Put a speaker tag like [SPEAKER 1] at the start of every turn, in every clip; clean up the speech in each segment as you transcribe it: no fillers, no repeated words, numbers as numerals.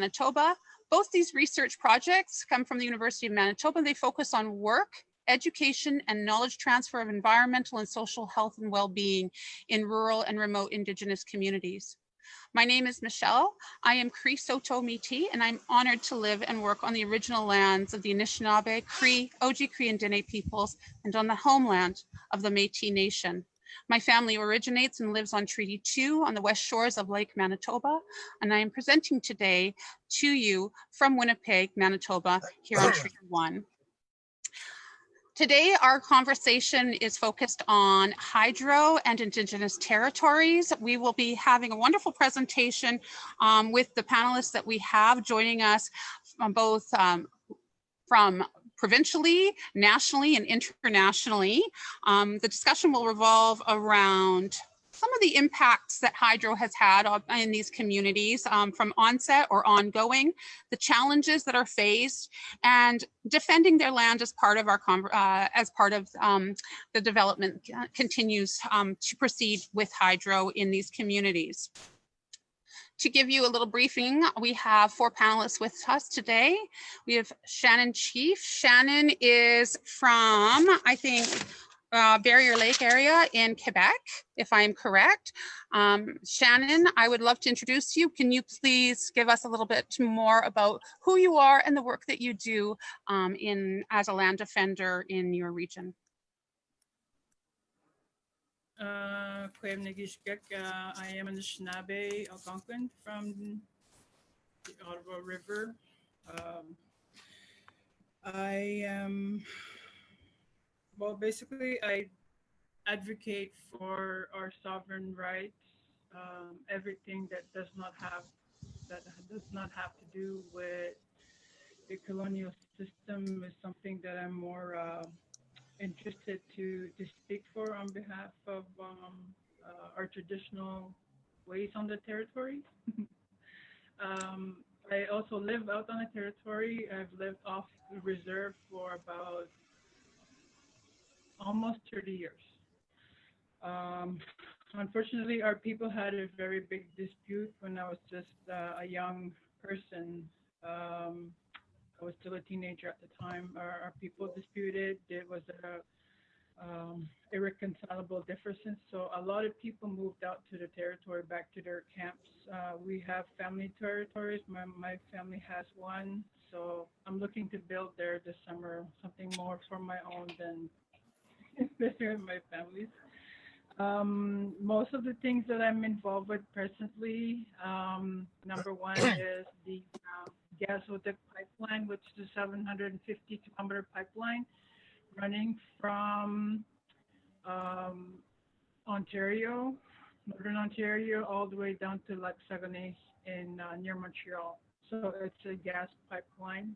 [SPEAKER 1] Manitoba. Both these research projects come from the University of Manitoba. They focus on work, education, and knowledge transfer of environmental and social health and well-being in rural and remote Indigenous communities. My name is Michelle. I am Cree Saulteaux Métis, and I'm honored to live and work on the original lands of the Anishinaabe, Cree, Oji-Cree, and Dene peoples, and on the homeland of the Métis Nation. My family originates and lives on Treaty 2 on the west shores of Lake Manitoba, and I am presenting today to you from Winnipeg, Manitoba, here on Treaty 1. Today, our conversation is focused on hydro and Indigenous territories. We will be having a wonderful presentation with the panelists that we have joining us from both from provincially, nationally, and internationally. The discussion will revolve around some of the impacts that hydro has had in these communities from onset or ongoing, the challenges that are faced, and defending their land as part of our the development continues to proceed with hydro in these communities. To give you a little briefing, we have 4 panelists with us today. We have Shannon Chief. Shannon is from, I think, Barrier Lake area in Quebec, if I am correct. Shannon, I would love to introduce you. Can you please give us a little bit more about who you are and the work that you do as a land defender in your region?
[SPEAKER 2] I am an Anishinaabe Algonquin from the Ottawa River. I am, well, basically I advocate for our sovereign rights. Everything that does not have to do with the colonial system is something that I'm more interested to speak for on behalf of our traditional ways on the territory. I also live out on the territory. I've lived off the reserve for about almost 30 years. Unfortunately, our people had a very big dispute when I was just a young person. I was still a teenager at the time. Our people disputed. It was irreconcilable differences. So a lot of people moved out to the territory, back to their camps. We have family territories. My family has one. So I'm looking to build there this summer, something more for my own than my family's. Most of the things that I'm involved with presently, number one is the gasoduct pipeline, which is a 750-kilometer pipeline running from Ontario, northern Ontario, all the way down to Lac Saguenay in near Montreal. So it's a gas pipeline.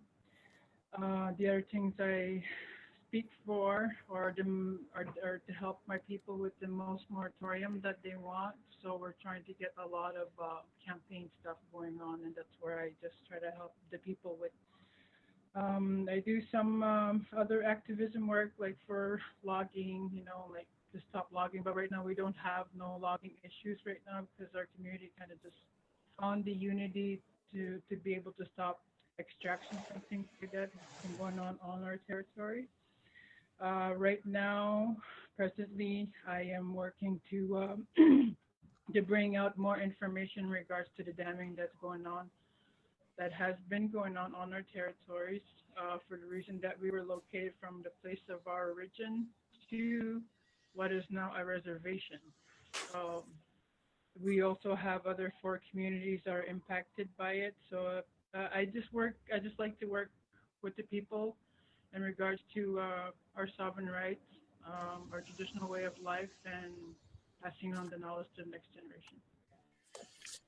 [SPEAKER 2] The other things I speak for are to help my people with the most moratorium that they want. So we're trying to get a lot of campaign stuff going on, and that's where I just try to help the people with. I do some other activism work, like for logging, like to stop logging. But right now we don't have no logging issues right now because our community kind of just found the unity to be able to stop extraction and things like that from going on our territory. Right now, presently, I am working to to bring out more information in regards to the damming that's going on, that has been going on our territories, for the reason that we were located from the place of our origin to what is now a reservation. We also have other 4 communities that are impacted by it. So I just like to work with the people in regards to our sovereign rights, our traditional way of life, and passing on the knowledge to the next generation.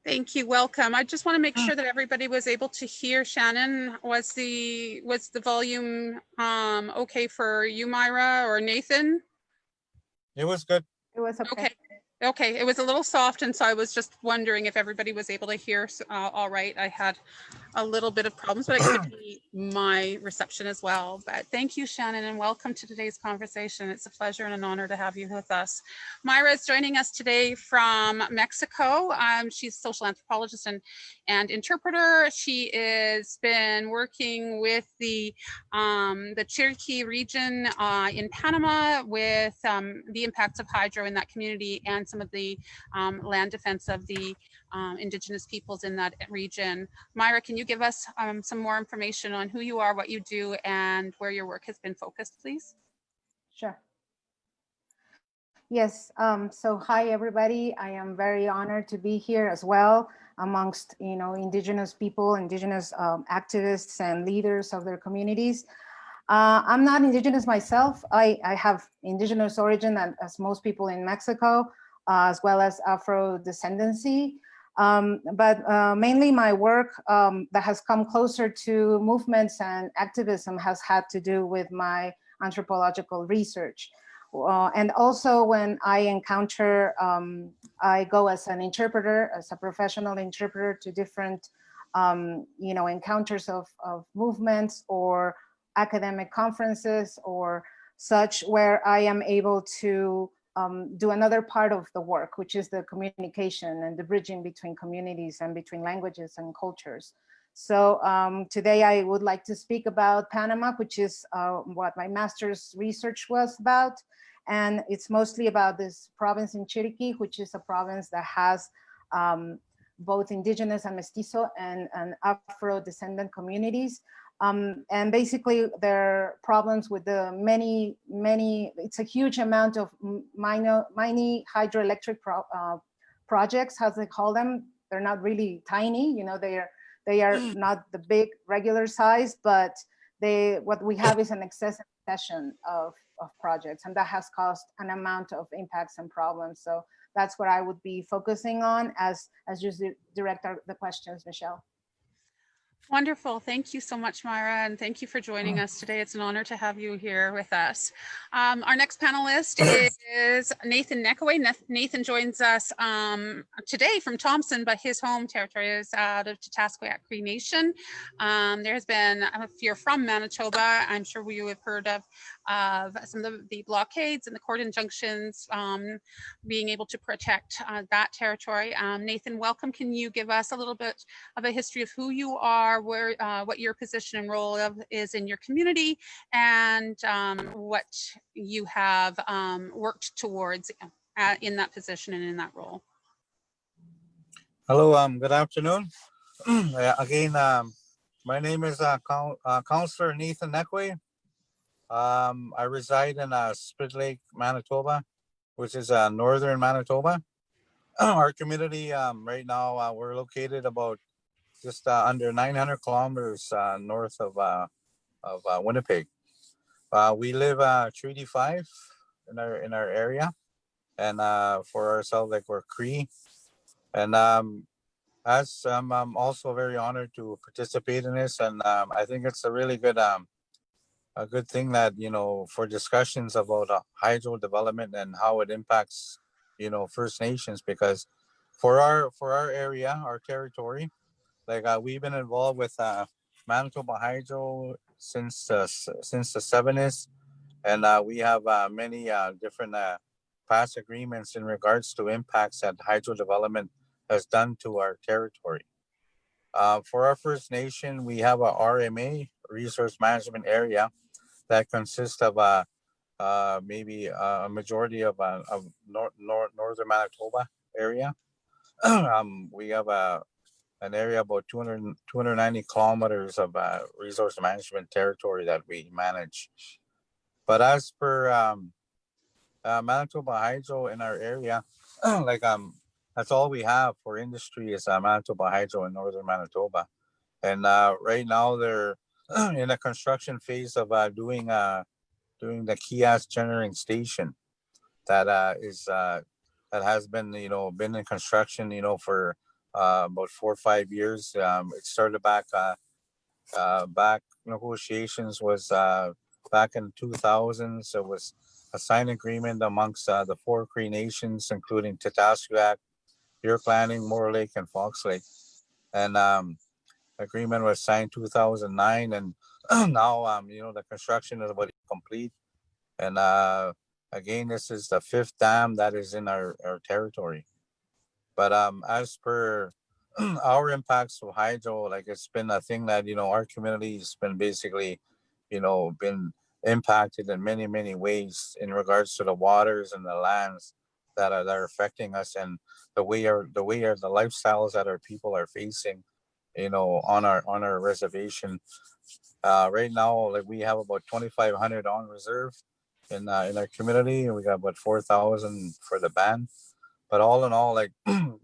[SPEAKER 1] Thank you. Welcome. I just want to make sure that everybody was able to hear Shannon. Was the volume okay for you, Myra, or Nathan?
[SPEAKER 3] It was good.
[SPEAKER 4] It was okay.
[SPEAKER 1] Okay, it was a little soft, and so I was just wondering if everybody was able to hear all right. I had a little bit of problems, but it could be my reception as well. But thank you, Shannon, and welcome to today's conversation. It's a pleasure and an honor to have you with us. Myra is joining us today from Mexico. She's a social anthropologist and interpreter. She has been working with the Cherokee region in Panama with the impacts of hydro in that community and some of the land defense of the Indigenous peoples in that region. Myra, can you give us some more information on who you are, what you do, and where your work has been focused, please?
[SPEAKER 4] Sure. Yes, so hi everybody. I am very honored to be here as well amongst, Indigenous people, Indigenous activists and leaders of their communities. I'm not Indigenous myself. I have Indigenous origin as most people in Mexico, as well as Afro-descendancy. But mainly my work that has come closer to movements and activism has had to do with my anthropological research. And also when I encounter, I go as an interpreter, as a professional interpreter to different, encounters of movements or academic conferences or such, where I am able to do another part of the work, which is the communication and the bridging between communities and between languages and cultures. So today I would like to speak about Panama, which is what my master's research was about. And it's mostly about this province in Chiriquí, which is a province that has both Indigenous and Mestizo and Afro-descendant communities. And basically there are problems with the many, it's a huge amount of mini hydroelectric projects, as they call them. They're not really tiny, they are not the big regular size, but what we have is an excessive succession of projects, and that has caused an amount of impacts and problems. So that's what I would be focusing on as you direct the questions, Michelle.
[SPEAKER 1] Wonderful. Thank you so much, Myra, and thank you for joining us today. It's an honor to have you here with us. Our next panelist is Nathan Neckaway. Nathan joins us today from Thompson, but his home territory is out of Tatasqueyak Cree Nation. There has been, if you're from Manitoba, I'm sure you have heard of some of the blockades and the court injunctions being able to protect that territory. Nathan, welcome. Can you give us a little bit of a history of who you are, where, what your position and role is in your community, and what you have worked towards in that position and in that role?
[SPEAKER 3] Hello, good afternoon. Again, my name is Councillor Nathan Neckaway. I reside in Split Lake, Manitoba, which is northern Manitoba. Our community right now, we're located about just under 900 kilometers north of Winnipeg. We live Treaty 5 in our area, and for ourselves, like, we're Cree. And as I'm also very honored to participate in this, and I think it's a really good a good thing that, for discussions about hydro development and how it impacts, First Nations, because for our area, our territory, like, we've been involved with Manitoba Hydro since the 70s, and we have many different past agreements in regards to impacts that hydro development has done to our territory. For our First Nation, we have a RMA, Resource Management Area, that consists of maybe a majority of northern Manitoba area. We have an area about 290 kilometers of resource management territory that we manage. But as per Manitoba Hydro in our area, like, that's all we have for industry is Manitoba Hydro in northern Manitoba. And right now they're in a construction phase of doing the kiosk generating station that that has been been in construction for about 4 or 5 years. It started back negotiations was back in 2000s. It was a signed agreement amongst the 4 Cree nations, including Tatasqueyak, Beaver, Morlake, and Fox Lake. And agreement was signed 2009, and now the construction is about complete. And again, this is the fifth dam that is in our territory. But as per our impacts of hydro, like it's been a thing that our community has been basically, been impacted in many ways in regards to the waters and the lands that are affecting us, and the lifestyles that our people are facing, on our reservation. Right now, like we have about 2,500 on reserve in our community, and we got about 4,000 for the band. But all in all, like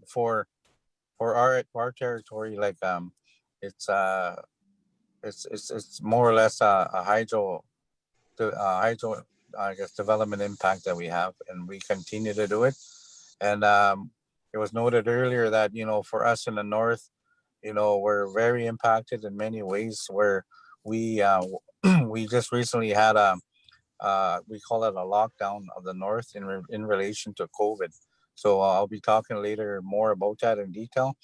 [SPEAKER 3] for our territory, like it's it's more or less a hydro, I guess, development impact that we have, and we continue to do it. And it was noted earlier that for us in the north, we're very impacted in many ways. Where we we just recently had a we call it a lockdown of the north in relation to COVID. So I'll be talking later more about that in detail.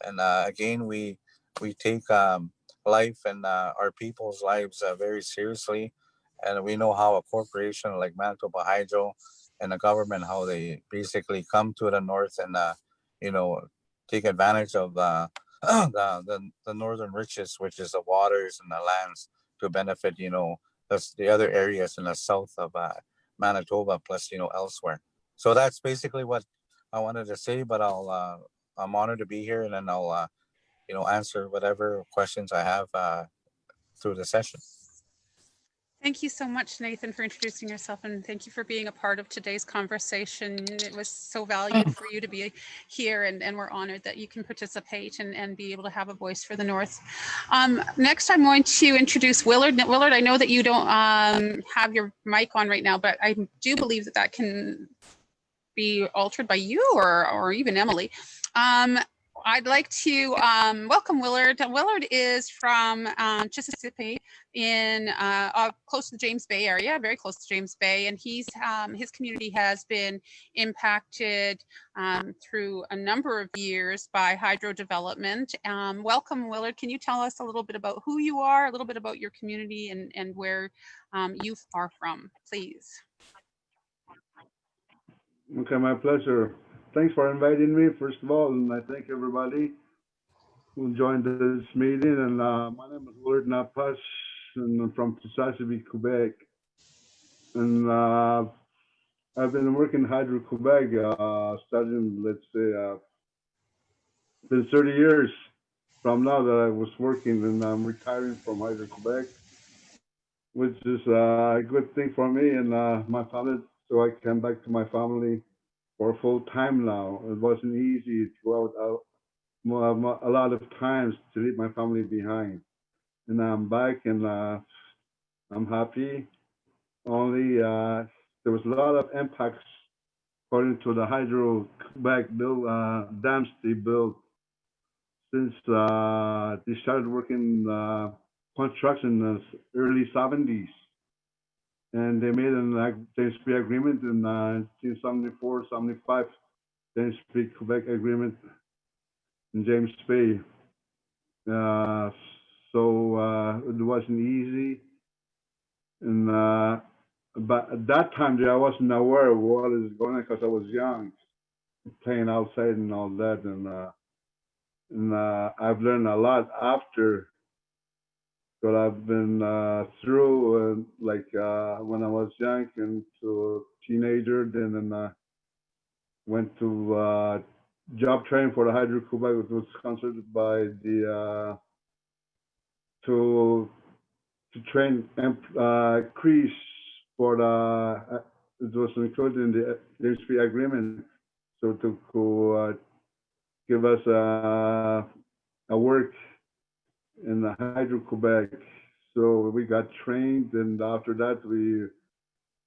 [SPEAKER 3] And again, we take life and our people's lives very seriously, and we know how a corporation like Manitoba Hydro and the government, how they basically come to the north and you know take advantage of the northern riches, which is the waters and the lands, to benefit the other areas in the south of Manitoba, plus elsewhere. So that's basically what I wanted to say. But I'm honored to be here, and then I'll answer whatever questions I have through the session.
[SPEAKER 1] Thank you so much, Nathan, for introducing yourself, and thank you for being a part of today's conversation. It was so valued for you to be here, and we're honored that you can participate and be able to have a voice for the North. Next, I'm going to introduce Willard. Willard, I know that you don't have your mic on right now, but I do believe that can be altered by you or even Emily. I'd like to welcome Willard. Willard is from Chesapeake in close to the James Bay area, very close to James Bay, and his community has been impacted through a number of years by hydro development. Welcome, Willard. Can you tell us a little bit about who you are, a little bit about your community, and where you are from, please?
[SPEAKER 5] Okay, my pleasure. Thanks for inviting me, first of all, and I thank everybody who joined this meeting. And my name is Willard Napas, and I'm from Chesapeake, Quebec. And I've been working Hydro Quebec, starting, let's say, been 30 years from now that I was working, and I'm retiring from Hydro Quebec, which is a good thing for me and my family, so I came back to my family for full time now. It wasn't easy to go out a lot of times to leave my family behind. And I'm back, and I'm happy. Only there was a lot of impacts according to the Hydro Quebec dams they built since they started working construction in the early 70s. And they made an James Bay agreement in 1974, 75, James Bay Quebec agreement in James Bay. So it wasn't easy. And but at that time, I wasn't aware of what is going on because I was young, playing outside and all that. And I've learned a lot after that I've been through, like when I was young and to teenager, then went to job training for the Hydro Quebec. It was sponsored by the to train crews for the it was included in the James Bay agreement, so to give us a work in the Hydro Quebec. So we got trained, and after that we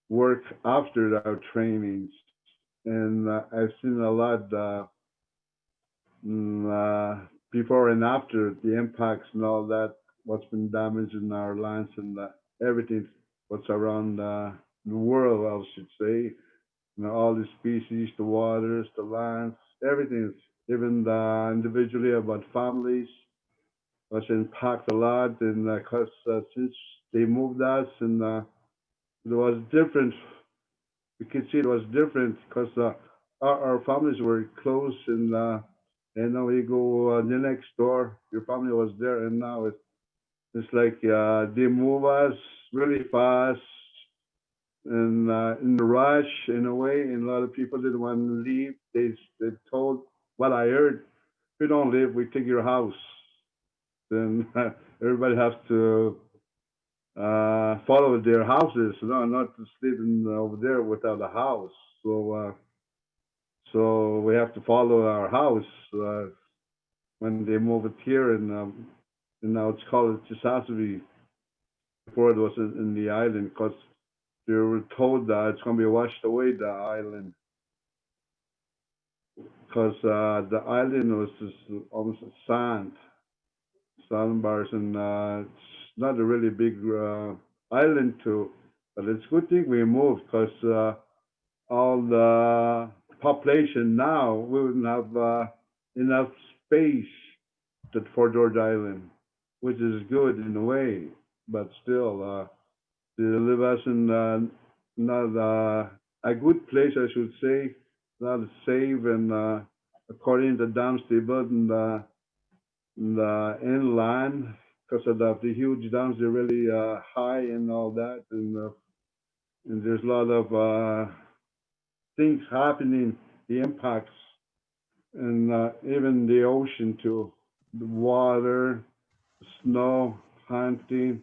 [SPEAKER 5] worked after our trainings. And I've seen a lot before and after the impacts and all that, what's been damaged in our lands and everything what's around the world, I should say. All the species, the waters, the lands, everything, even individually about families. was impacted a lot, and because since they moved us, and it was different. We could see it was different because our families were close, and now you go the next door, your family was there, and now it's like they move us really fast and in a rush in a way, and a lot of people didn't want to leave. They told what I heard, if you don't leave, we take your house. Then everybody has to follow their houses, not to sleep over there without a house. So we have to follow our house when they move it here, and now it's called Chisasibi. Before it was in the island, because they were told that it's going to be washed away, the island, because the island was just almost sandbars, and it's not a really big island too. But it's a good thing we moved, because all the population now, we wouldn't have enough space for George Island, which is good in a way, but still, they leave us in not a good place, I should say, not safe, and according to the dams they built in the inland, because of the huge dams, they're really high and all that, and there's a lot of things happening, the impacts, and even the ocean too, the water, snow, hunting,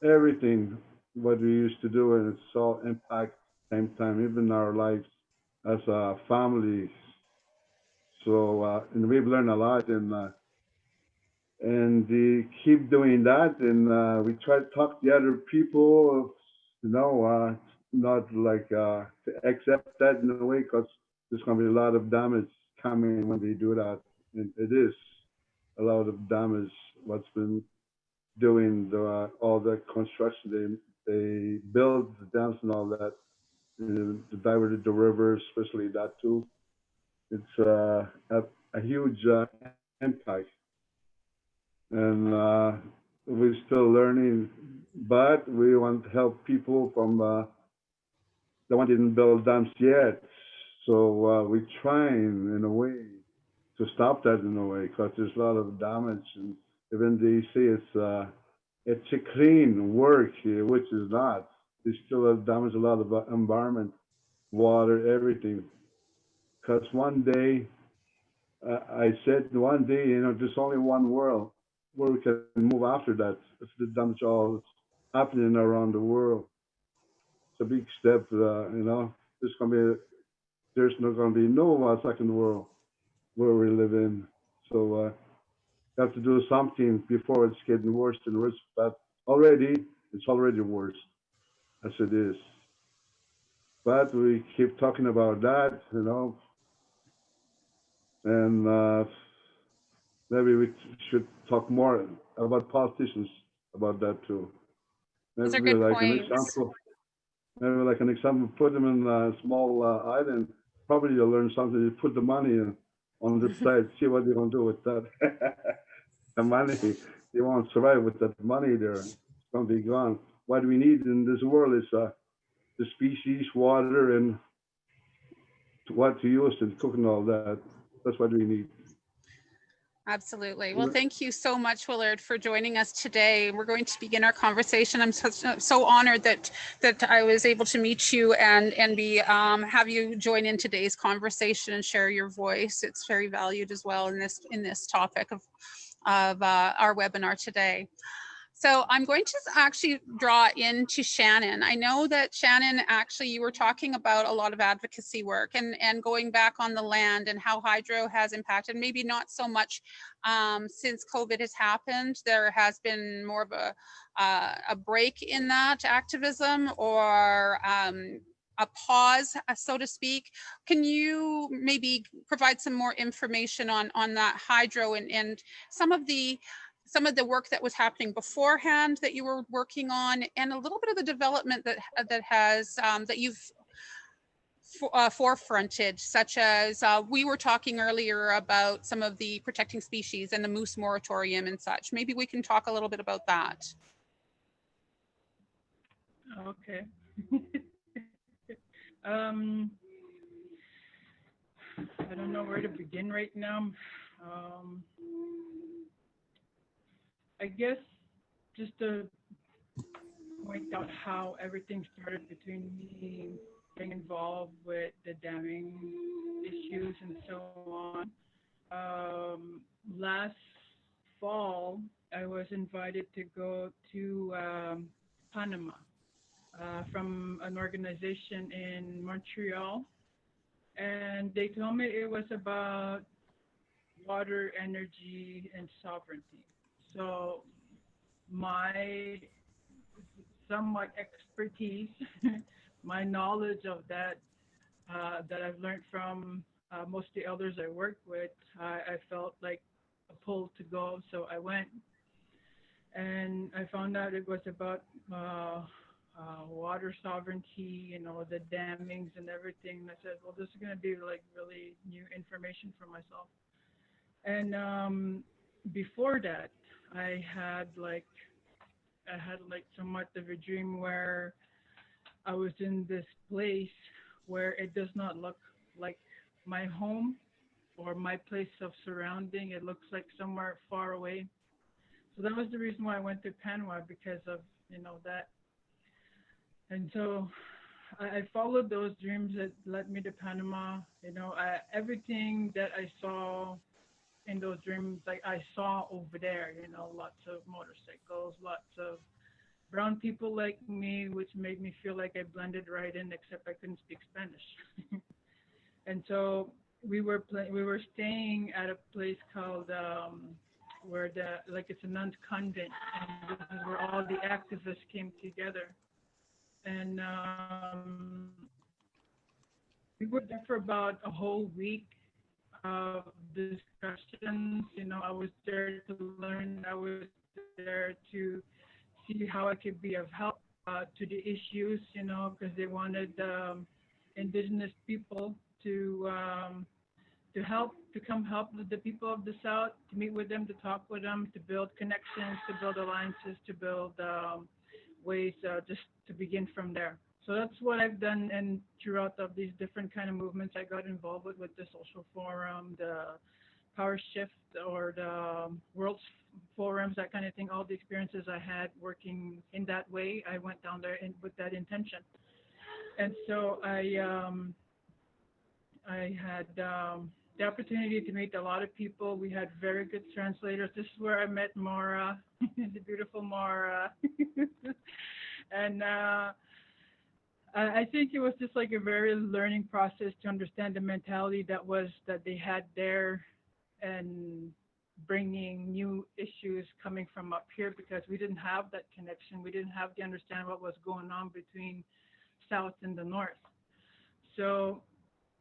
[SPEAKER 5] everything what we used to do, and it's all impact same time, even our lives as families. So and we've learned a lot, and they keep doing that, and we try to talk to the other people, not like to accept that in a way, because there's going to be a lot of damage coming when they do that, and it is a lot of damage what's been doing all the construction they build the dams and all that, to divert the rivers, especially that too. It's a huge impact, and we're still learning, but we want to help people from the one didn't build dams yet. So we're trying in a way to stop that in a way, because there's a lot of damage, and even they say it's a clean work here, which is not. They still damage a lot of environment, water, everything. Because one day, I said one day, there's only one world where we can move after that. If the damage all is happening around the world, it's a big step. There's not gonna be no second world where we live in. So we have to do something before it's getting worse and worse. But it's already worse as it is. But we keep talking about that, and maybe we should talk more about politicians about that too.
[SPEAKER 1] Those are
[SPEAKER 5] Maybe
[SPEAKER 1] good
[SPEAKER 5] like an
[SPEAKER 1] points.
[SPEAKER 5] example. Maybe like an example, put them in a small island. Probably you'll learn something. You put the money on the side, see what they're gonna do with that. The money, they won't survive with that money there. It's gonna be gone. What we need in this world is the species, water, and what to use and cook and all that. That's what we need.
[SPEAKER 1] Absolutely. Well, thank you so much, Willard, for joining us today. We're going to begin our conversation. I'm so honored that I was able to meet you and have you join in today's conversation and share your voice. It's very valued as well in this topic of our webinar today. So I'm going to actually draw into Shannon. I know that Shannon, actually, you were talking about a lot of advocacy work and going back on the land and how hydro has impacted, maybe not so much since COVID has happened. There has been more of a break in that activism, or a pause, so to speak. Can you maybe provide some more information on that hydro and some of the work that was happening beforehand that you were working on, and a little bit of the development that you've forefronted, such as we were talking earlier about some of the protecting species and the moose moratorium and such. Maybe we can talk a little bit about that.
[SPEAKER 2] Okay. um, I don't know where to begin right now. Um, I guess just to point out how everything started between me getting involved with the damming issues and so on. Last fall, I was invited to go to Panama from an organization in Montreal, and they told me it was about water, energy, and sovereignty. So my somewhat expertise, my knowledge of that that I've learned from most of the elders I work with, I felt like a pull to go, so I went, and I found out it was about water sovereignty, you know, the dammings and everything. And I said, well, this is going to be like really new information for myself. And before that, I had like somewhat of a dream where I was in this place where it does not look like my home or my place of surrounding. It looks like somewhere far away. So that was the reason why I went to Panama, because of, you know, that. And so I followed those dreams that led me to Panama. You know, everything that I saw in those dreams, like I saw over there, you know, lots of motorcycles, lots of brown people like me, which made me feel like I blended right in, except I couldn't speak Spanish. And so we were staying at a place called where it's a nuns convent, and this is where all the activists came together. And we were there for about a whole week of discussions. You know, I was there to learn. I was there to see how I could be of help to the issues, you know, because they wanted Indigenous people to come help the people of the South, to meet with them, to talk with them, to build connections, to build alliances, to build ways just to begin from there. So that's what I've done, and throughout of these different kind of movements I got involved with the social forum, the power shift, or the world's forums, that kind of thing. All the experiences I had working in that way, I went down there with that intention. And so I had the opportunity to meet a lot of people. We had very good translators. This is where I met Mara, the beautiful Mara. And I think it was just like a very learning process to understand the mentality that they had there, and bringing new issues coming from up here, because we didn't have that connection. We didn't have to understand what was going on between South and the North. So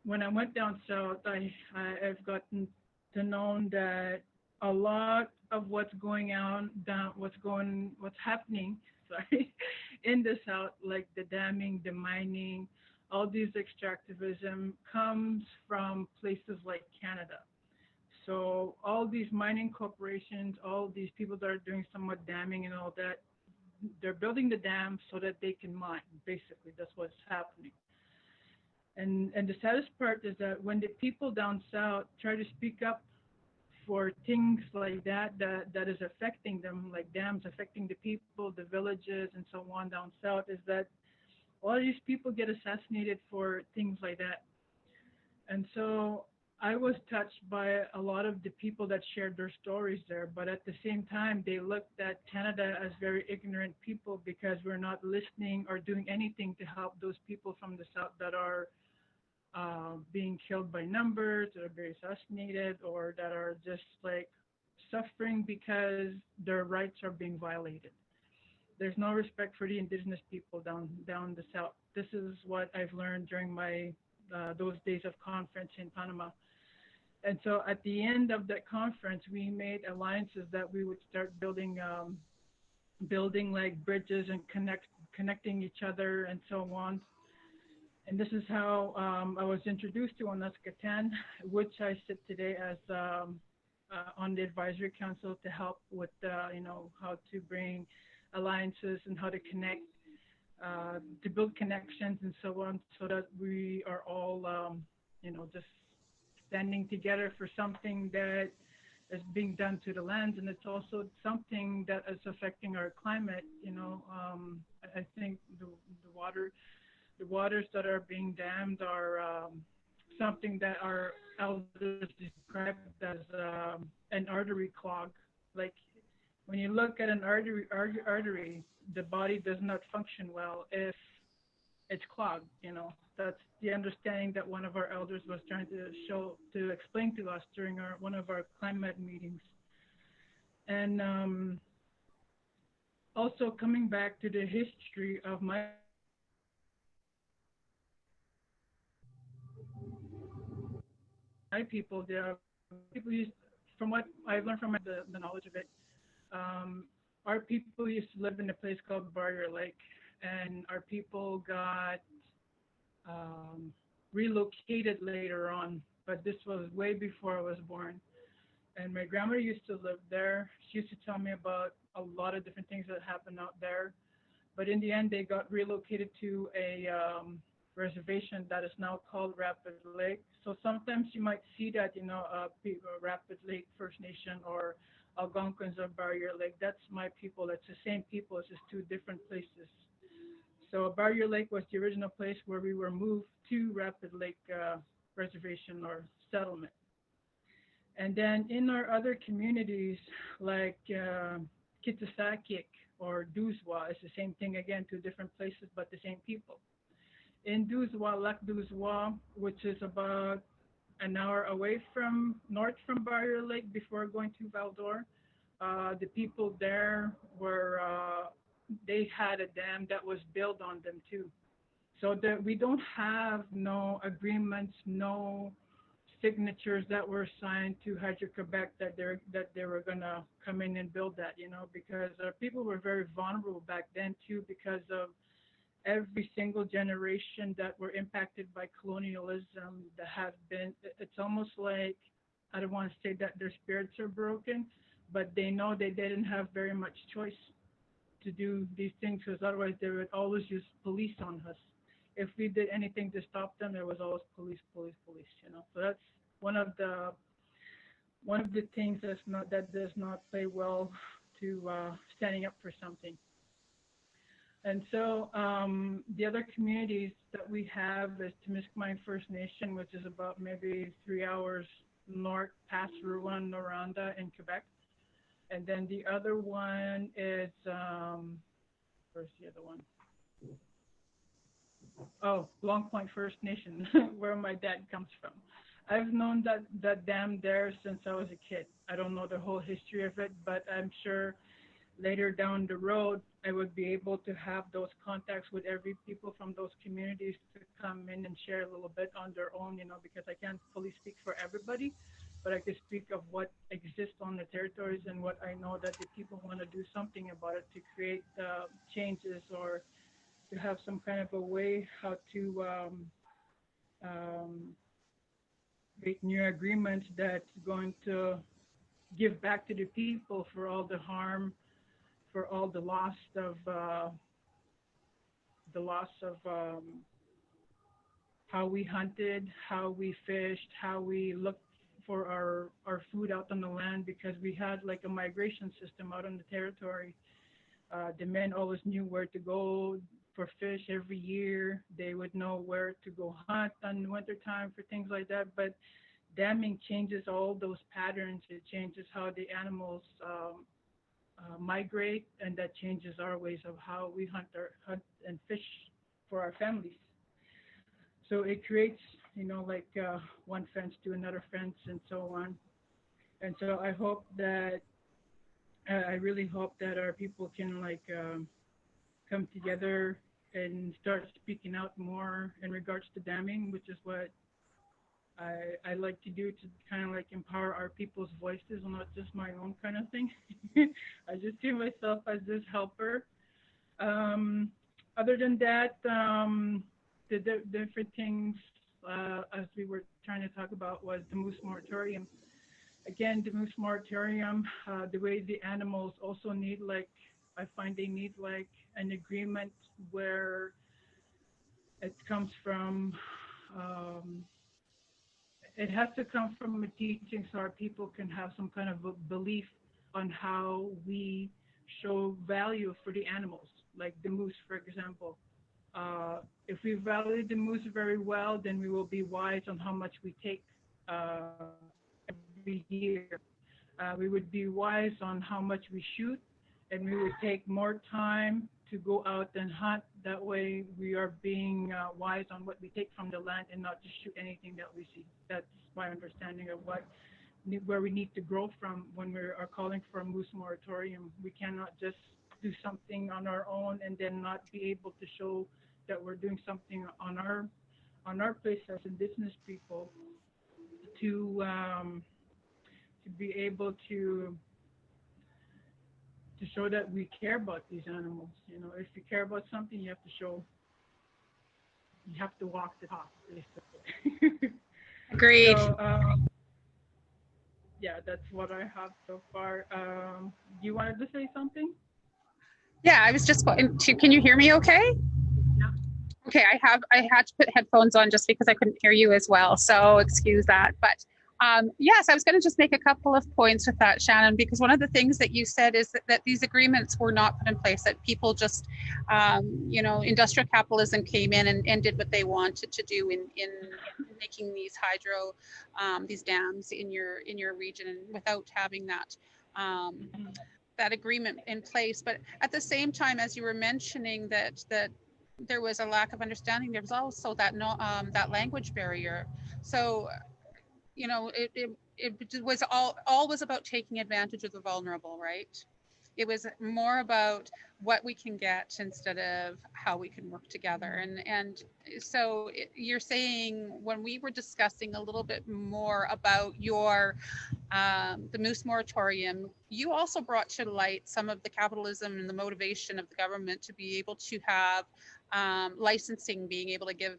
[SPEAKER 2] when I went down South, I've gotten to know that a lot of what's happening, sorry, in the South, like the damming, the mining, all these extractivism comes from places like Canada. So all these mining corporations, all these people that are doing somewhat damming and all that, they're building the dams so that they can mine. Basically, that's what's happening. And the saddest part is that when the people down south try to speak up for things like that is affecting them, like dams affecting the people, the villages, and so on down south, is that all these people get assassinated for things like that. And so I was touched by a lot of the people that shared their stories there, but at the same time, they looked at Canada as very ignorant people, because we're not listening or doing anything to help those people from the south that are being killed by numbers, that are very assassinated, or that are just like suffering because their rights are being violated. There's no respect for the Indigenous people down the south. This is what I've learned during my those days of conference in Panama. And so at the end of that conference, we made alliances that we would start building like bridges and connecting each other and so on. And this is how I was introduced to Onaskatan, which I sit today as on the advisory council to help with, how to bring alliances and how to connect, to build connections and so on, so that we are all, just standing together for something that is being done to the lands, and it's also something that is affecting our climate. I think the waters that are being dammed are something that our elders described as an artery clog. Like when you look at an artery, the body does not function well if it's clogged. That's the understanding that one of our elders was trying to explain to us during one of our climate meetings. And also coming back to the history of my people, there are people used, from what I've learned from the knowledge of it, our people used to live in a place called Barrier Lake, and our people got relocated later on, but this was way before I was born. And my grandmother used to live there. She used to tell me about a lot of different things that happened out there. But in the end, they got relocated to a reservation that is now called Rapid Lake. So sometimes you might see that, Rapid Lake First Nation or Algonquins of Barrier Lake. That's my people. That's the same people. It's just two different places. So Barrier Lake was the original place where we were moved to Rapid Lake Reservation or settlement. And then in our other communities, like Kitasakik or Duzwa, it's the same thing again, two different places, but the same people. In Duzwa, Lac Duzwa, which is about an hour away north from Barrier Lake before going to Val-d'Or, the people there were, they had a dam that was built on them too. So that we don't have no agreements, no signatures that were signed to Hydro-Quebec that they were gonna come in and build that, because our people were very vulnerable back then too, because of every single generation that were impacted by colonialism that have been, it's almost like, I don't want to say that their spirits are broken, but they know they didn't have very much choice to do these things, because otherwise they would always use police on us. If we did anything to stop them, there was always police. So that's one of the things that does not play well to standing up for something. And so the other communities that we have is Temiskaming First Nation, which is about maybe 3 hours north past Rouyn-Noranda in Quebec. And then the other one is, where's the other one? Oh, Long Point First Nation, where my dad comes from. I've known that dam there since I was a kid. I don't know the whole history of it, but I'm sure later down the road, I would be able to have those contacts with every people from those communities to come in and share a little bit on their own, because I can't fully speak for everybody, but I can speak of what exists on the territories and what I know that the people want to do something about it to create changes or to have some kind of a way how to create new agreements that's going to give back to the people for all the harm, for all the loss of how we hunted, how we fished, how we looked for our food out on the land, because we had like a migration system out on the territory. The men always knew where to go for fish every year. They would know where to go hunt in wintertime for things like that. But damming changes all those patterns. It changes how the animals migrate, and that changes our ways of how we hunt and fish for our families. So it creates, one fence to another fence and so on. And so I hope that, I really hope that our people can come together and start speaking out more in regards to damming, which is what I like to do, to kind of empower our people's voices, and not just my own kind of thing. I just see myself as this helper. Other than that, different things, as we were trying to talk about, was the moose moratorium. Again, the moose moratorium, the way the animals also need, like, I find they need like an agreement where it comes from, it has to come from a teaching so our people can have some kind of a belief on how we show value for the animals, like the moose, for example. If we value the moose very well, then we will be wise on how much we take every year. We would be wise on how much we shoot, and we would take more time to go out and hunt. That way, we are being wise on what we take from the land and not just shoot anything that we see. That's my understanding of where we need to grow from when we are calling for a moose moratorium. We cannot just do something on our own and then not be able to show that we're doing something on our place as Indigenous people to be able to show that we care about these animals. You know, if you care about something, you have to show, you have to walk the talk, basically.
[SPEAKER 1] Agreed.
[SPEAKER 2] So, yeah, that's what I have so far. You wanted to say something?
[SPEAKER 1] Yeah, I was just going to, can you hear me okay?
[SPEAKER 2] Yeah.
[SPEAKER 1] Okay, I had to put headphones on just because I couldn't hear you as well. So excuse that. But yes, I was going to just make a couple of points with that, Shannon, because one of the things that you said is that these agreements were not put in place, that people just, industrial capitalism came in and did what they wanted to do in making these these dams in your region, and without having that that agreement in place. But at the same time, as you were mentioning that there was a lack of understanding, there was also that that language barrier. So it was all was about taking advantage of the vulnerable, right? It was more about what we can get instead of how we can work together. And so you're saying, when we were discussing a little bit more about the moose moratorium, you also brought to light some of the capitalism and the motivation of the government to be able to have licensing, being able to give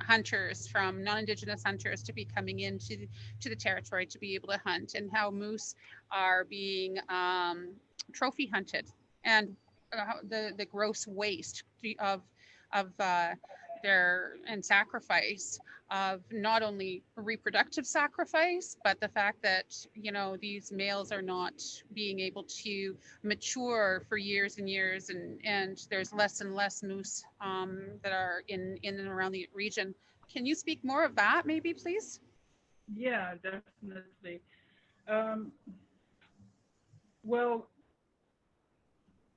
[SPEAKER 1] hunters from non-Indigenous hunters to be coming into the territory to be able to hunt, and how moose are being trophy hunted, and the gross waste of their and sacrifice of not only reproductive sacrifice, but the fact that these males are not being able to mature for years and years, and there's less and less moose that are in and around the region. Can you speak more of that, maybe, please?
[SPEAKER 2] Yeah, definitely. Well,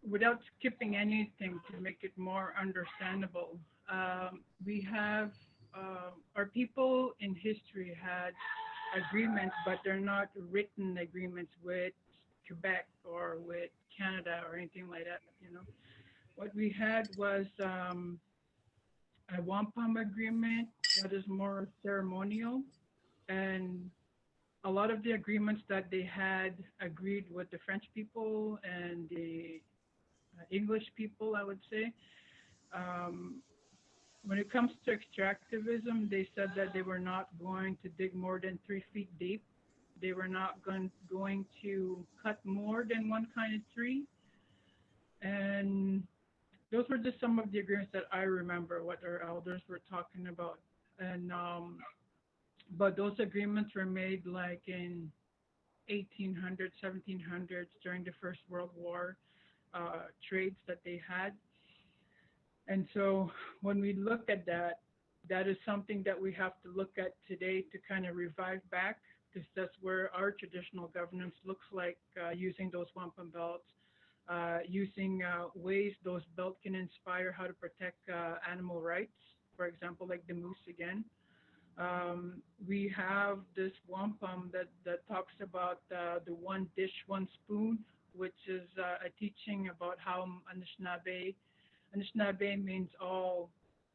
[SPEAKER 2] without skipping anything to make it more understandable, we have our people in history had agreements, but they're not written agreements with Quebec or with Canada or anything like that. What we had was a wampum agreement that is more ceremonial, and a lot of the agreements that they had agreed with the French people and the English people, I would say. When it comes to extractivism, they said that they were not going to dig more than 3 feet deep. They were not going to cut more than one kind of tree. And those were just some of the agreements that I remember what our elders were talking about. And but those agreements were made like in 1800s, 1700s during the First World War trades that they had. And so when we look at that, that is something that we have to look at today to kind of revive back, because that's where our traditional governance looks like, using those wampum belts, using ways those belts can inspire how to protect animal rights, for example, like the moose again. We have this wampum that talks about the one dish, one spoon, which is a teaching about how Anishinaabe means all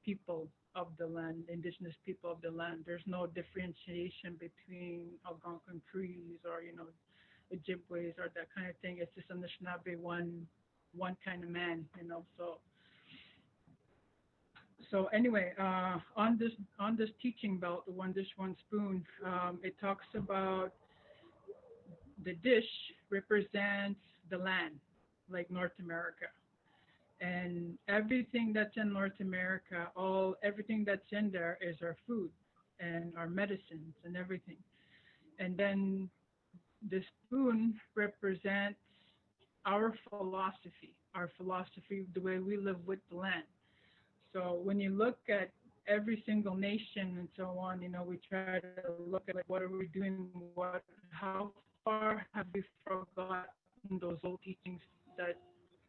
[SPEAKER 2] people of the land, Indigenous people of the land. There's no differentiation between Algonquin Crees or, Ojibways or that kind of thing. It's just Anishinaabe, one kind of man, So So anyway, on this teaching belt, the one dish, one spoon, it talks about the dish represents the land, like North America, and everything that's in North America, everything that's in there is our food and our medicines and everything. And then the spoon represents our philosophy, the way we live with the land. So when you look at every single nation and so on, we try to look at like, what are we doing? How far have we forgotten those old teachings that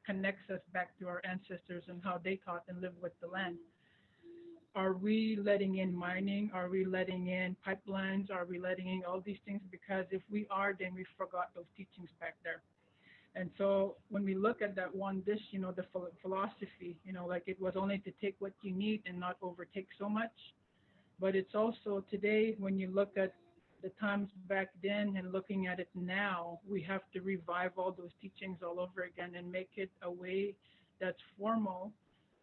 [SPEAKER 2] connects us back to our ancestors and how they taught and lived with the land? Are we letting in mining? Are we letting in pipelines? Are we letting in all these things? Because if we are, then we forgot those teachings back there. And so when we look at that one dish, the philosophy, like it was only to take what you need and not overtake so much. But it's also today, when you look at the times back then and looking at it now, we have to revive all those teachings all over again and make it a way that's formal,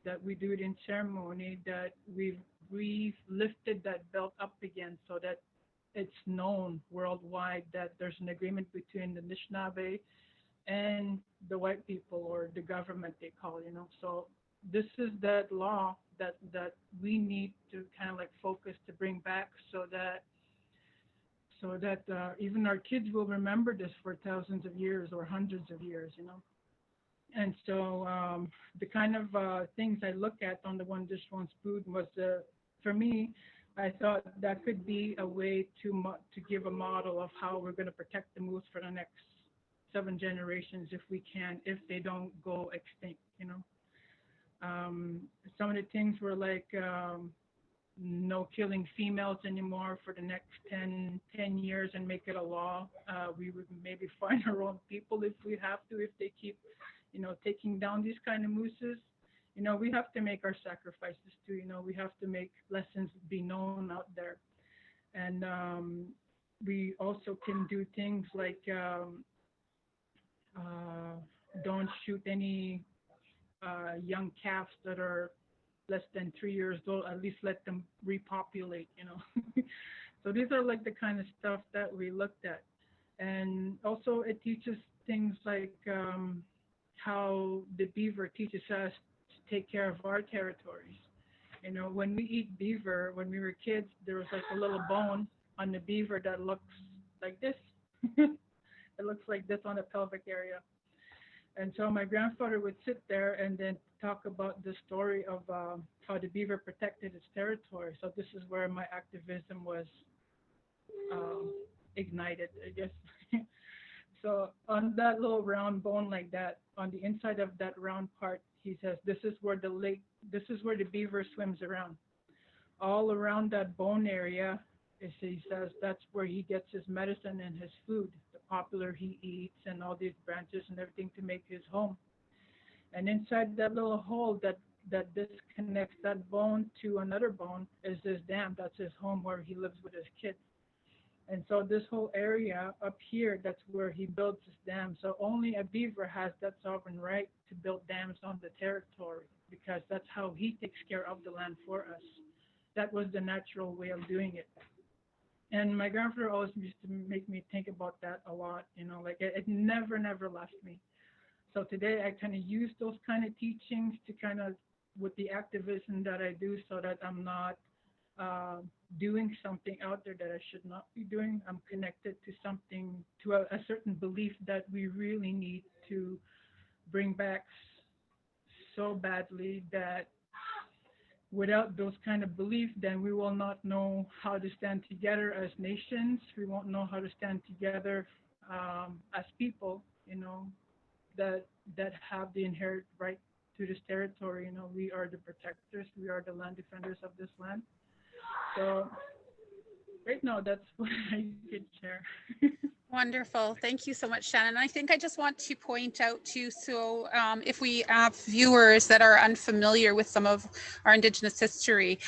[SPEAKER 2] that we do it in ceremony, that we've lifted that belt up again so that it's known worldwide that there's an agreement between the Anishinaabe and the white people, or the government they call, So this is that law that we need to kind of like focus to bring back so that even our kids will remember this for thousands of years or hundreds of years, And so the kind of things I look at on the one dish, one spoon was, for me, I thought that could be a way to give a model of how we're going to protect the moose for the next 7 generations if we can, if they don't go extinct, Some of the things were like no killing females anymore for the next 10 years and make it a law. We would maybe find our own people if we have to, if they keep, taking down these kind of mooses. We have to make our sacrifices too, we have to make lessons be known out there. And we also can do things like don't shoot any young calves that are less than 3 years old. At least let them repopulate, So these are like the kind of stuff that we looked at. And also it teaches things like how the beaver teaches us to take care of our territories. When we eat beaver, when we were kids, there was like a little bone on the beaver that looks like this. It looks like this on the pelvic area. And so my grandfather would sit there and then talk about the story of how the beaver protected its territory. So this is where my activism was ignited, I guess. So on that little round bone like that, on the inside of that round part, he says, this is where the beaver swims around. All around that bone area, he says that's where he gets his medicine and his food, the poplar he eats and all these branches and everything to make his home. And inside that little hole that disconnects that bone to another bone is his dam. That's his home where he lives with his kids. And so this whole area up here, that's where he builds his dam. So only a beaver has that sovereign right to build dams on the territory, because that's how he takes care of the land for us. That was the natural way of doing it. And my grandfather always used to make me think about that a lot, like it never left me. So today I kind of use those kind of teachings to kind of, with the activism that I do, so that I'm not doing something out there that I should not be doing. I'm connected to something, to a certain belief that we really need to bring back so badly, that without those kind of beliefs, then we will not know how to stand together as nations. We won't know how to stand together as people, that have the inherent right to this territory. We are the protectors. We are the land defenders of this land. So right now, that's what I could share.
[SPEAKER 1] Wonderful. Thank you so much, Shannon. I think I just want to point out too, so if we have viewers that are unfamiliar with some of our Indigenous history,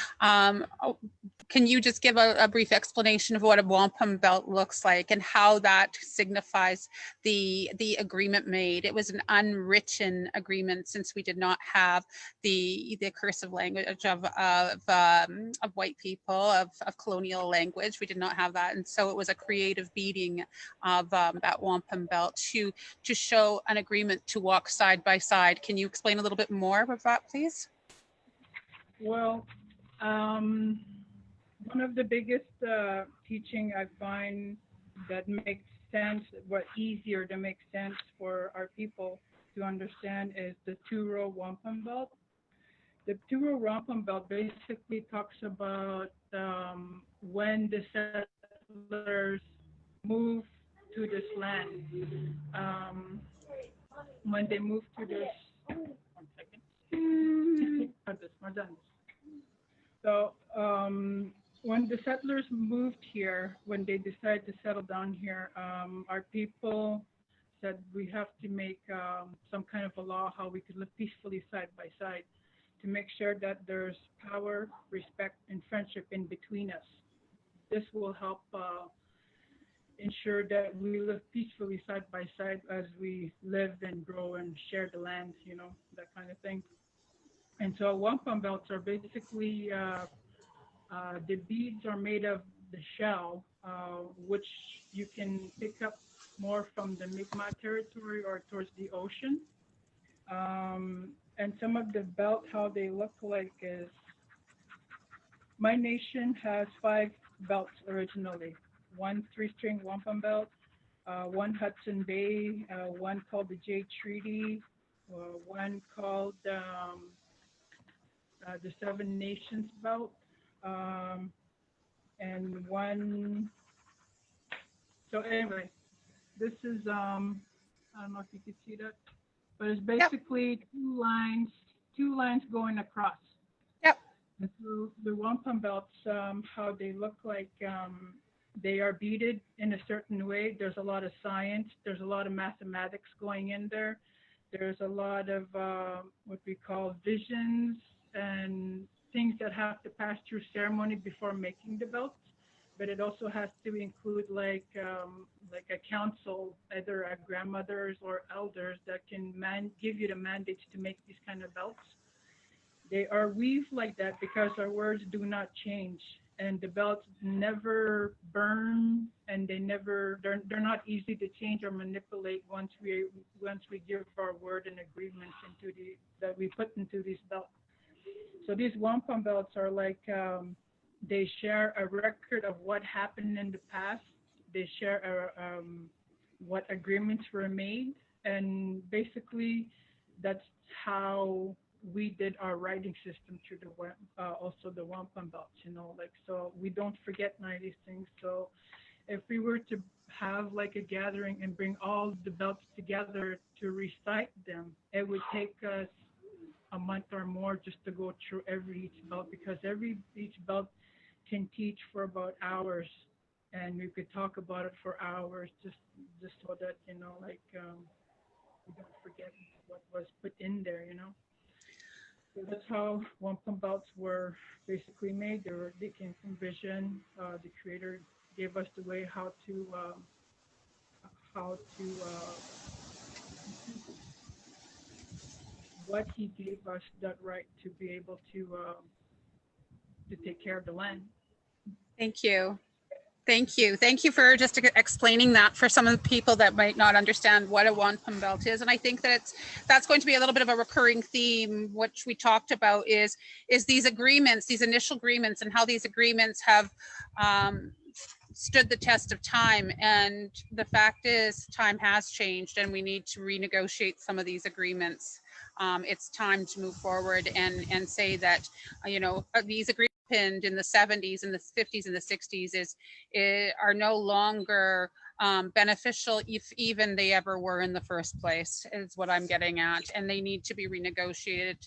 [SPEAKER 1] Can you just give a brief explanation of what a wampum belt looks like and how that signifies the agreement made? It was an unwritten agreement since we did not have the cursive language of white people, of colonial language. We did not have that, and so it was a creative beating of that wampum belt to show an agreement to walk side by side. Can you explain a little bit more about that, please?
[SPEAKER 2] Well, one of the biggest teaching I find that makes sense, what easier to make sense for our people to understand, is the two-row wampum belt. The two-row wampum belt basically talks about when the settlers moved to this land. When they moved to this, 1 second. So when the settlers moved here, when they decided to settle down here, our people said we have to make some kind of a law how we could live peacefully side by side, to make sure that there's power, respect, and friendship in between us. This will help ensure that we live peacefully side by side as we live and grow and share the land, you know, that kind of thing. And so wampum belts are basically, the beads are made of the shell, which you can pick up more from the Mi'kmaq territory or towards the ocean. And some of the belt, how they look like is, my nation has 5 belts originally. 1 3-string wampum belt, 1 Hudson Bay, 1 called the Jade Treaty, 1 called the 7 Nations belt, and 1. So anyway, this is I don't know if you can see that, but it's basically two lines going across.
[SPEAKER 1] Yep.
[SPEAKER 2] And so the wampum belts, how they look like, they are beaded in a certain way. There's a lot of science. There's a lot of mathematics going in there. There's a lot of what we call visions and things that have to pass through ceremony before making the belts. But it also has to include like a council, either a grandmothers or elders that can give you the mandates to make these kind of belts. They are weaved like that because our words do not change, and the belts never burn, and they're not easy to change or manipulate once we give our word and agreements that we put into these belts. So these wampum belts are like, they share a record of what happened in the past. They share what agreements were made, and basically that's how we did our writing system through also the wampum belts, you know, like, so we don't forget none of these things. So if we were to have like a gathering and bring all the belts together to recite them, it would take us a month or more just to go through each belt, because each belt can teach for about hours, and we could talk about it for hours, just so that, you know, like, we don't forget what was put in there, you know. So that's how wampum belts were basically made. They came from vision. The Creator gave us the way how to what He gave us that right to be able to take care of the land.
[SPEAKER 1] Thank you. Thank you. Thank you for just explaining that for some of the people that might not understand what a wampum belt is. And I think that that's going to be a little bit of a recurring theme, which we talked about, is these agreements, these initial agreements, and how these agreements have stood the test of time. And the fact is, time has changed, and we need to renegotiate some of these agreements. It's time to move forward and say that, you know, these agreements in the 70s and the 50s and the 60s are no longer beneficial, if even they ever were in the first place, is what I'm getting at, and they need to be renegotiated.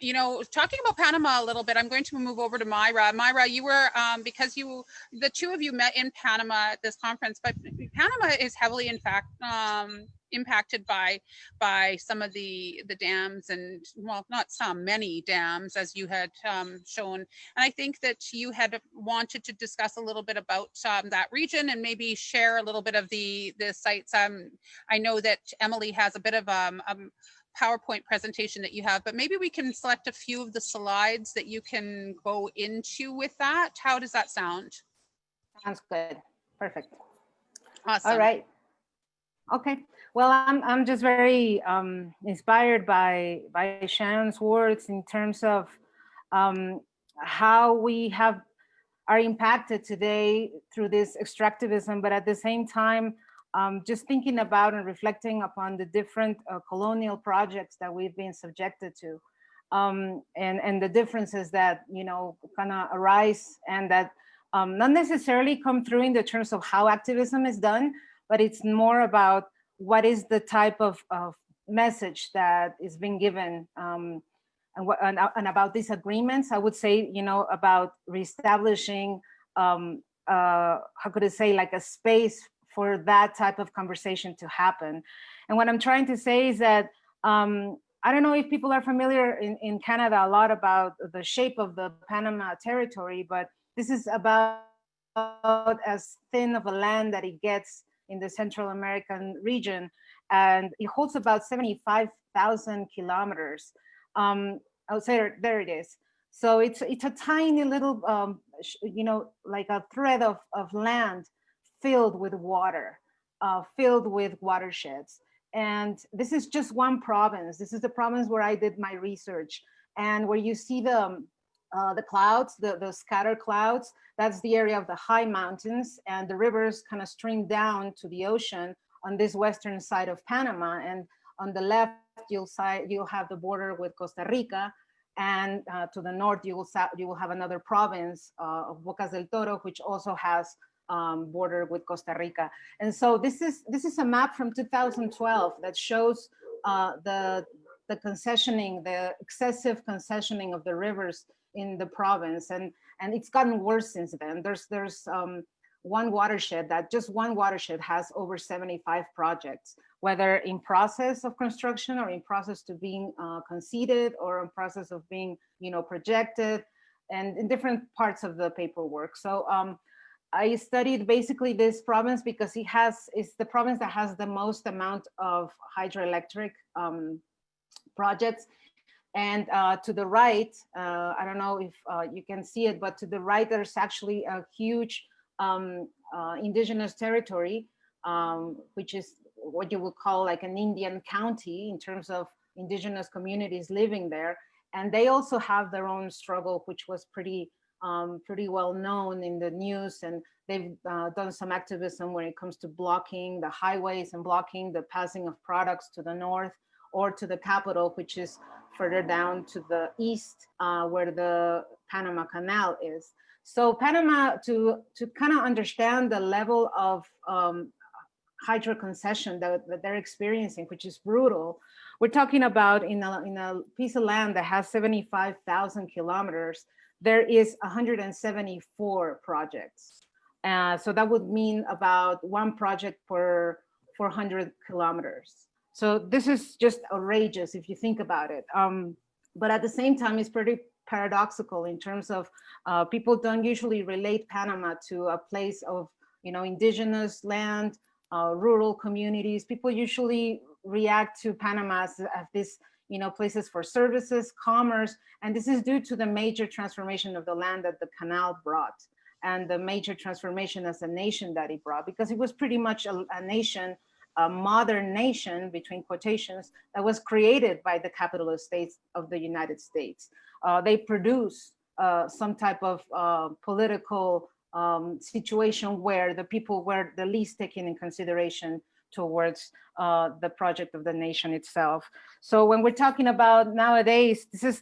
[SPEAKER 1] You know, talking about Panama a little bit, I'm going to move over to Myra. Myra, you were, because the two of you met in Panama at this conference, but Panama is heavily, in fact, impacted by some of the dams, and well, not some, many dams, as you had shown. And I think that you had wanted to discuss a little bit about that region and maybe share a little bit of the sites. I know that Emily has a bit of PowerPoint presentation that you have, but maybe we can select a few of the slides that you can go into with that. How does that sound?
[SPEAKER 4] Sounds good. Perfect.
[SPEAKER 1] Awesome.
[SPEAKER 4] All right. Okay. Well, I'm just very inspired by Shannon's words in terms of how we are impacted today through this extractivism, but at the same time, just thinking about and reflecting upon the different colonial projects that we've been subjected to, and the differences that, you know, kind of arise, and that not necessarily come through in the terms of how activism is done, but it's more about what is the type of message that is being given, and about these agreements. I would say, you know, about reestablishing, how could I say, like a space for that type of conversation to happen. And what I'm trying to say is that, I don't know if people are familiar in Canada a lot about the shape of the Panama territory, but this is about as thin of a land that it gets in the Central American region, and it holds about 75,000 kilometers. I would say there it is. So it's a tiny little, you know, like a thread of land filled with water, filled with watersheds. And this is just one province. This is the province where I did my research, and where you see the clouds, the scattered clouds, that's the area of the high mountains, and the rivers kind of stream down to the ocean on this western side of Panama. And on the left, you'll have the border with Costa Rica, and to the north, you will have another province of Bocas del Toro, which also has border with Costa Rica. And so this is a map from 2012 that shows the concessioning, the excessive concessioning of the rivers in the province, and it's gotten worse since then. There's one watershed has over 75 projects, whether in process of construction or in process to being conceded, or in process of being, you know, projected, and in different parts of the paperwork. So I studied basically this province because it's the province that has the most amount of hydroelectric projects. And to the right, I don't know if you can see it, but to the right, there's actually a huge indigenous territory, which is what you would call like an Indian county in terms of indigenous communities living there. And they also have their own struggle, which was pretty well known in the news. And they've done some activism when it comes to blocking the highways and blocking the passing of products to the north or to the capital, which is further down to the east, where the Panama Canal is. So Panama, to kind of understand the level of hydro concession that they're experiencing, which is brutal, we're talking about in a piece of land that has 75,000 kilometers, there is 174 projects. So that would mean about one project per 400 kilometers. So this is just outrageous if you think about it. But at the same time, it's pretty paradoxical in terms of people don't usually relate Panama to a place of, you know, indigenous land, rural communities. People usually react to Panama as this, you know, places for services, commerce, and this is due to the major transformation of the land that the canal brought, and the major transformation as a nation that it brought, because it was pretty much a nation, a modern nation, between quotations, that was created by the capitalist states of the United States. They produce some type of political situation where the people were the least taken in consideration towards the project of the nation itself. So when we're talking about nowadays, this is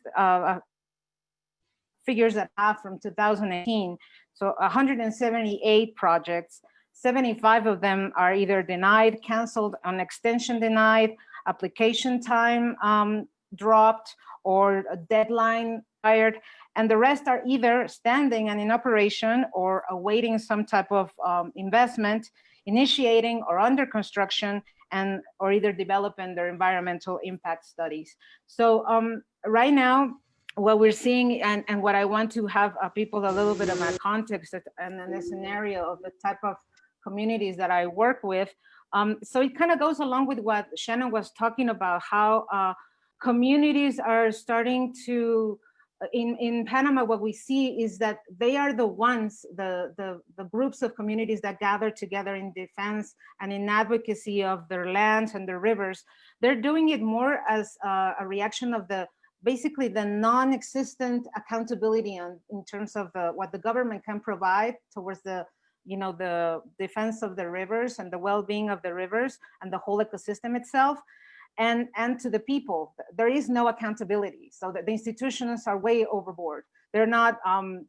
[SPEAKER 4] figures that I have from 2018. So 178 projects, 75 of them are either denied, canceled, on extension denied, application time dropped, or a deadline expired, and the rest are either standing and in operation or awaiting some type of investment, initiating or under construction, and or either developing their environmental impact studies. So right now, what we're seeing and what I want to have people a little bit of a context and then a scenario of the type of communities that I work with. So it kind of goes along with what Shannon was talking about, how communities are starting to, in Panama, what we see is that they are the ones, the groups of communities that gather together in defense and in advocacy of their lands and their rivers. They're doing it more as a reaction of basically the non-existent accountability in terms of what the government can provide towards the defense of the rivers and the well-being of the rivers and the whole ecosystem itself. And to the people, there is no accountability. So that the institutions are way overboard. They're not,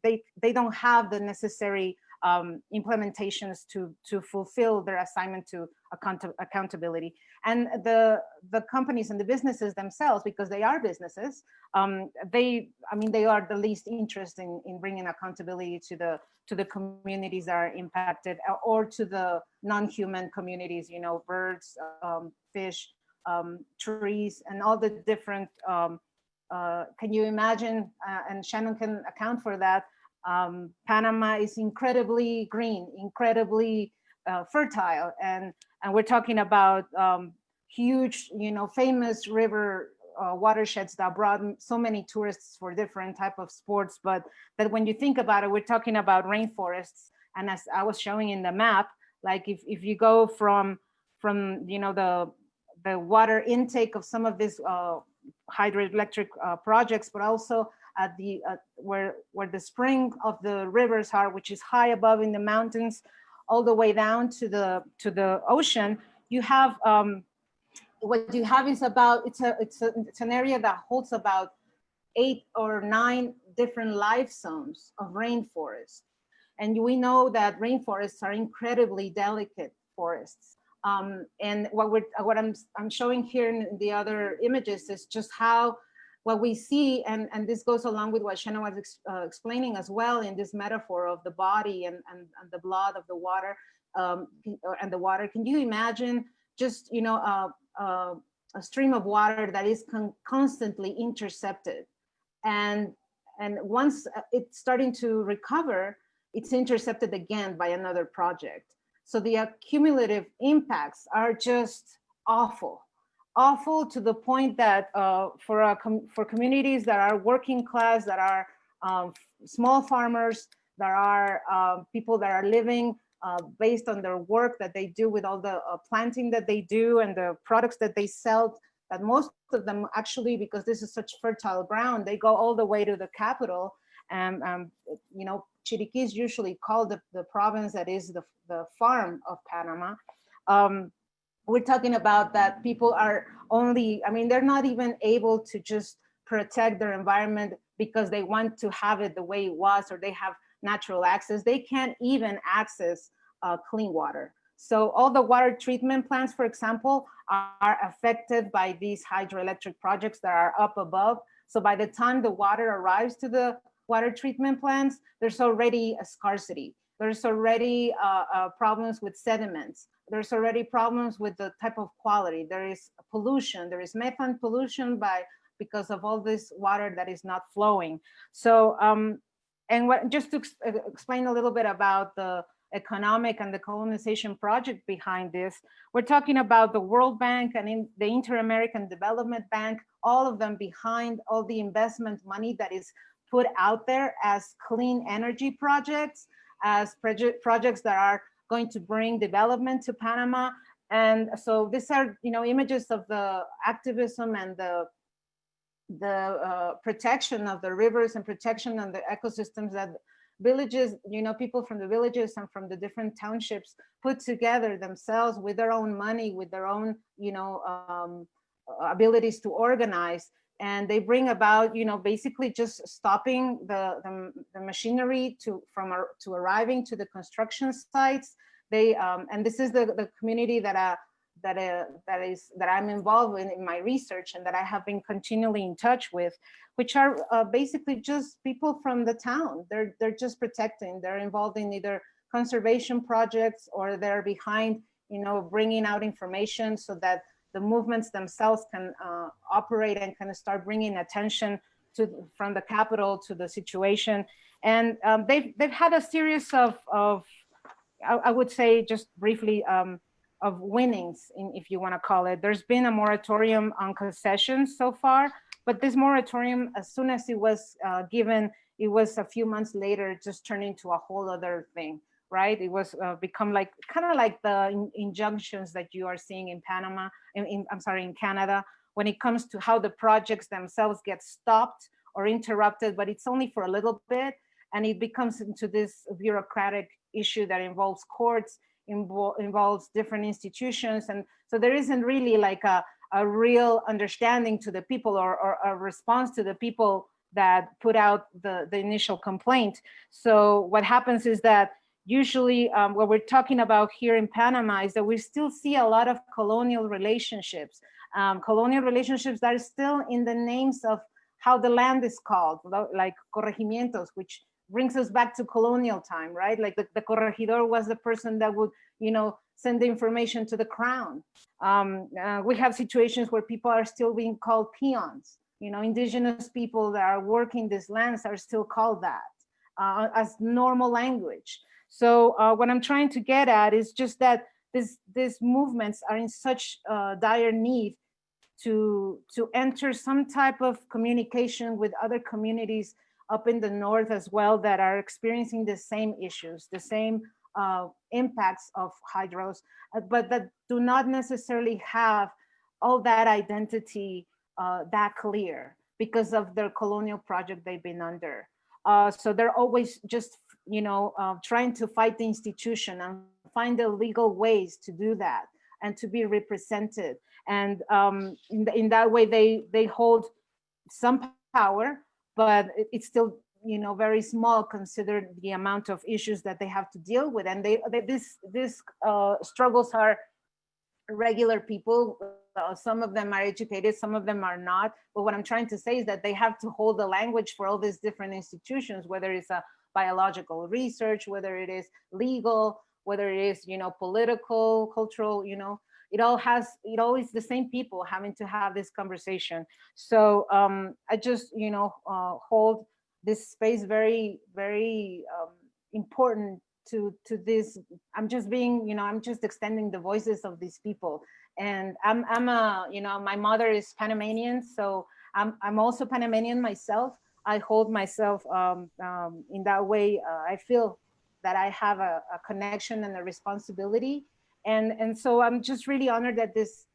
[SPEAKER 4] they don't have the necessary implementations to fulfill their assignment to accountability. And the companies and the businesses themselves, because they are businesses, they are the least interested in bringing accountability to the communities that are impacted, or to the non-human communities, birds, fish, trees, and all the different, can you imagine, and Shannon can account for that, Panama is incredibly green, incredibly fertile, and we're talking about huge, famous river watersheds that brought so many tourists for different type of sports. But that when you think about it, we're talking about rainforests, and as I was showing in the map, like if you go from the water intake of some of these hydroelectric projects, but also at the where the spring of the rivers are, which is high above in the mountains, all the way down to the ocean, you have what you have is about it's an area that holds about 8 or 9 different life zones of rainforest, and we know that rainforests are incredibly delicate forests. And what I'm showing here in the other images is just how what we see, and this goes along with what Shannon was explaining as well in this metaphor of the body and the blood of the water and the water. Can you imagine just a stream of water that is constantly intercepted, and once it's starting to recover, it's intercepted again by another project. So the accumulative impacts are just awful to the point that for communities that are working class, that are small farmers, that are people that are living based on their work that they do with all the planting that they do and the products that they sell, that most of them actually, because this is such fertile ground, they go all the way to the capital. And Chiriquí is usually called the province that is the farm of Panama. We're talking about that people are they're not even able to just protect their environment because they want to have it the way it was, or they have natural access. They can't even access clean water. So all the water treatment plants, for example, are affected by these hydroelectric projects that are up above. So by the time the water arrives to the water treatment plants, there's already a scarcity. There's already problems with sediments. There's already problems with the type of quality. There is pollution. There is methane pollution because of all this water that is not flowing. So, just to explain a little bit about the economic and the colonization project behind this, we're talking about the World Bank and in the Inter-American Development Bank, all of them behind all the investment money that is put out there as clean energy projects, as projects that are going to bring development to Panama. And so these are, images of the activism and the protection of the rivers and protection of the ecosystems that villages, people from the villages and from the different townships put together themselves with their own money, with their own, abilities to organize. And they bring about, basically just stopping the machinery to arriving to the construction sites. They and this is the community that I'm involved in my research, and that I have been continually in touch with, which are basically just people from the town. They're just protecting. They're involved in either conservation projects, or they're behind bringing out information so that the movements themselves can operate and kind of start bringing attention from the capital to the situation. And they've had a series of I would say just briefly of winnings, if you want to call it. There's been a moratorium on concessions so far, but this moratorium, as soon as it was given, it was a few months later just turned into a whole other thing, right? It was become kind of like the injunctions that you are seeing in Panama, in Canada, when it comes to how the projects themselves get stopped or interrupted, but it's only for a little bit, and it becomes into this bureaucratic issue that involves courts, involves different institutions. And so there isn't really like a real understanding to the people or a response to the people that put out the initial complaint. So what happens is that usually what we're talking about here in Panama is that we still see a lot of colonial relationships that are still in the names of how the land is called, like corregimientos, which brings us back to colonial time, right? Like the corregidor was the person that would, send the information to the crown. We have situations where people are still being called peons. Indigenous people that are working these lands are still called that as normal language. So what I'm trying to get at is just that these movements are in such dire need to enter some type of communication with other communities up in the north as well that are experiencing the same issues, the same impacts of hydros, but that do not necessarily have all that identity that clear because of their colonial project they've been under. So they're always just, trying to fight the institution and find the legal ways to do that and to be represented. And in that way, they hold some power, but it's still, very small considered the amount of issues that they have to deal with. And these struggles are regular people. Some of them are educated, some of them are not. But what I'm trying to say is that they have to hold the language for all these different institutions, whether it's a biological research, whether it is legal, whether it is, political, cultural, it all is the same people having to have this conversation. So I just, hold this space very, very important to this. I'm just being, I'm just extending the voices of these people. And I'm my mother is Panamanian, so I'm also Panamanian myself. I hold myself in that way. I feel that I have a connection and a responsibility. And so I'm just really honored that this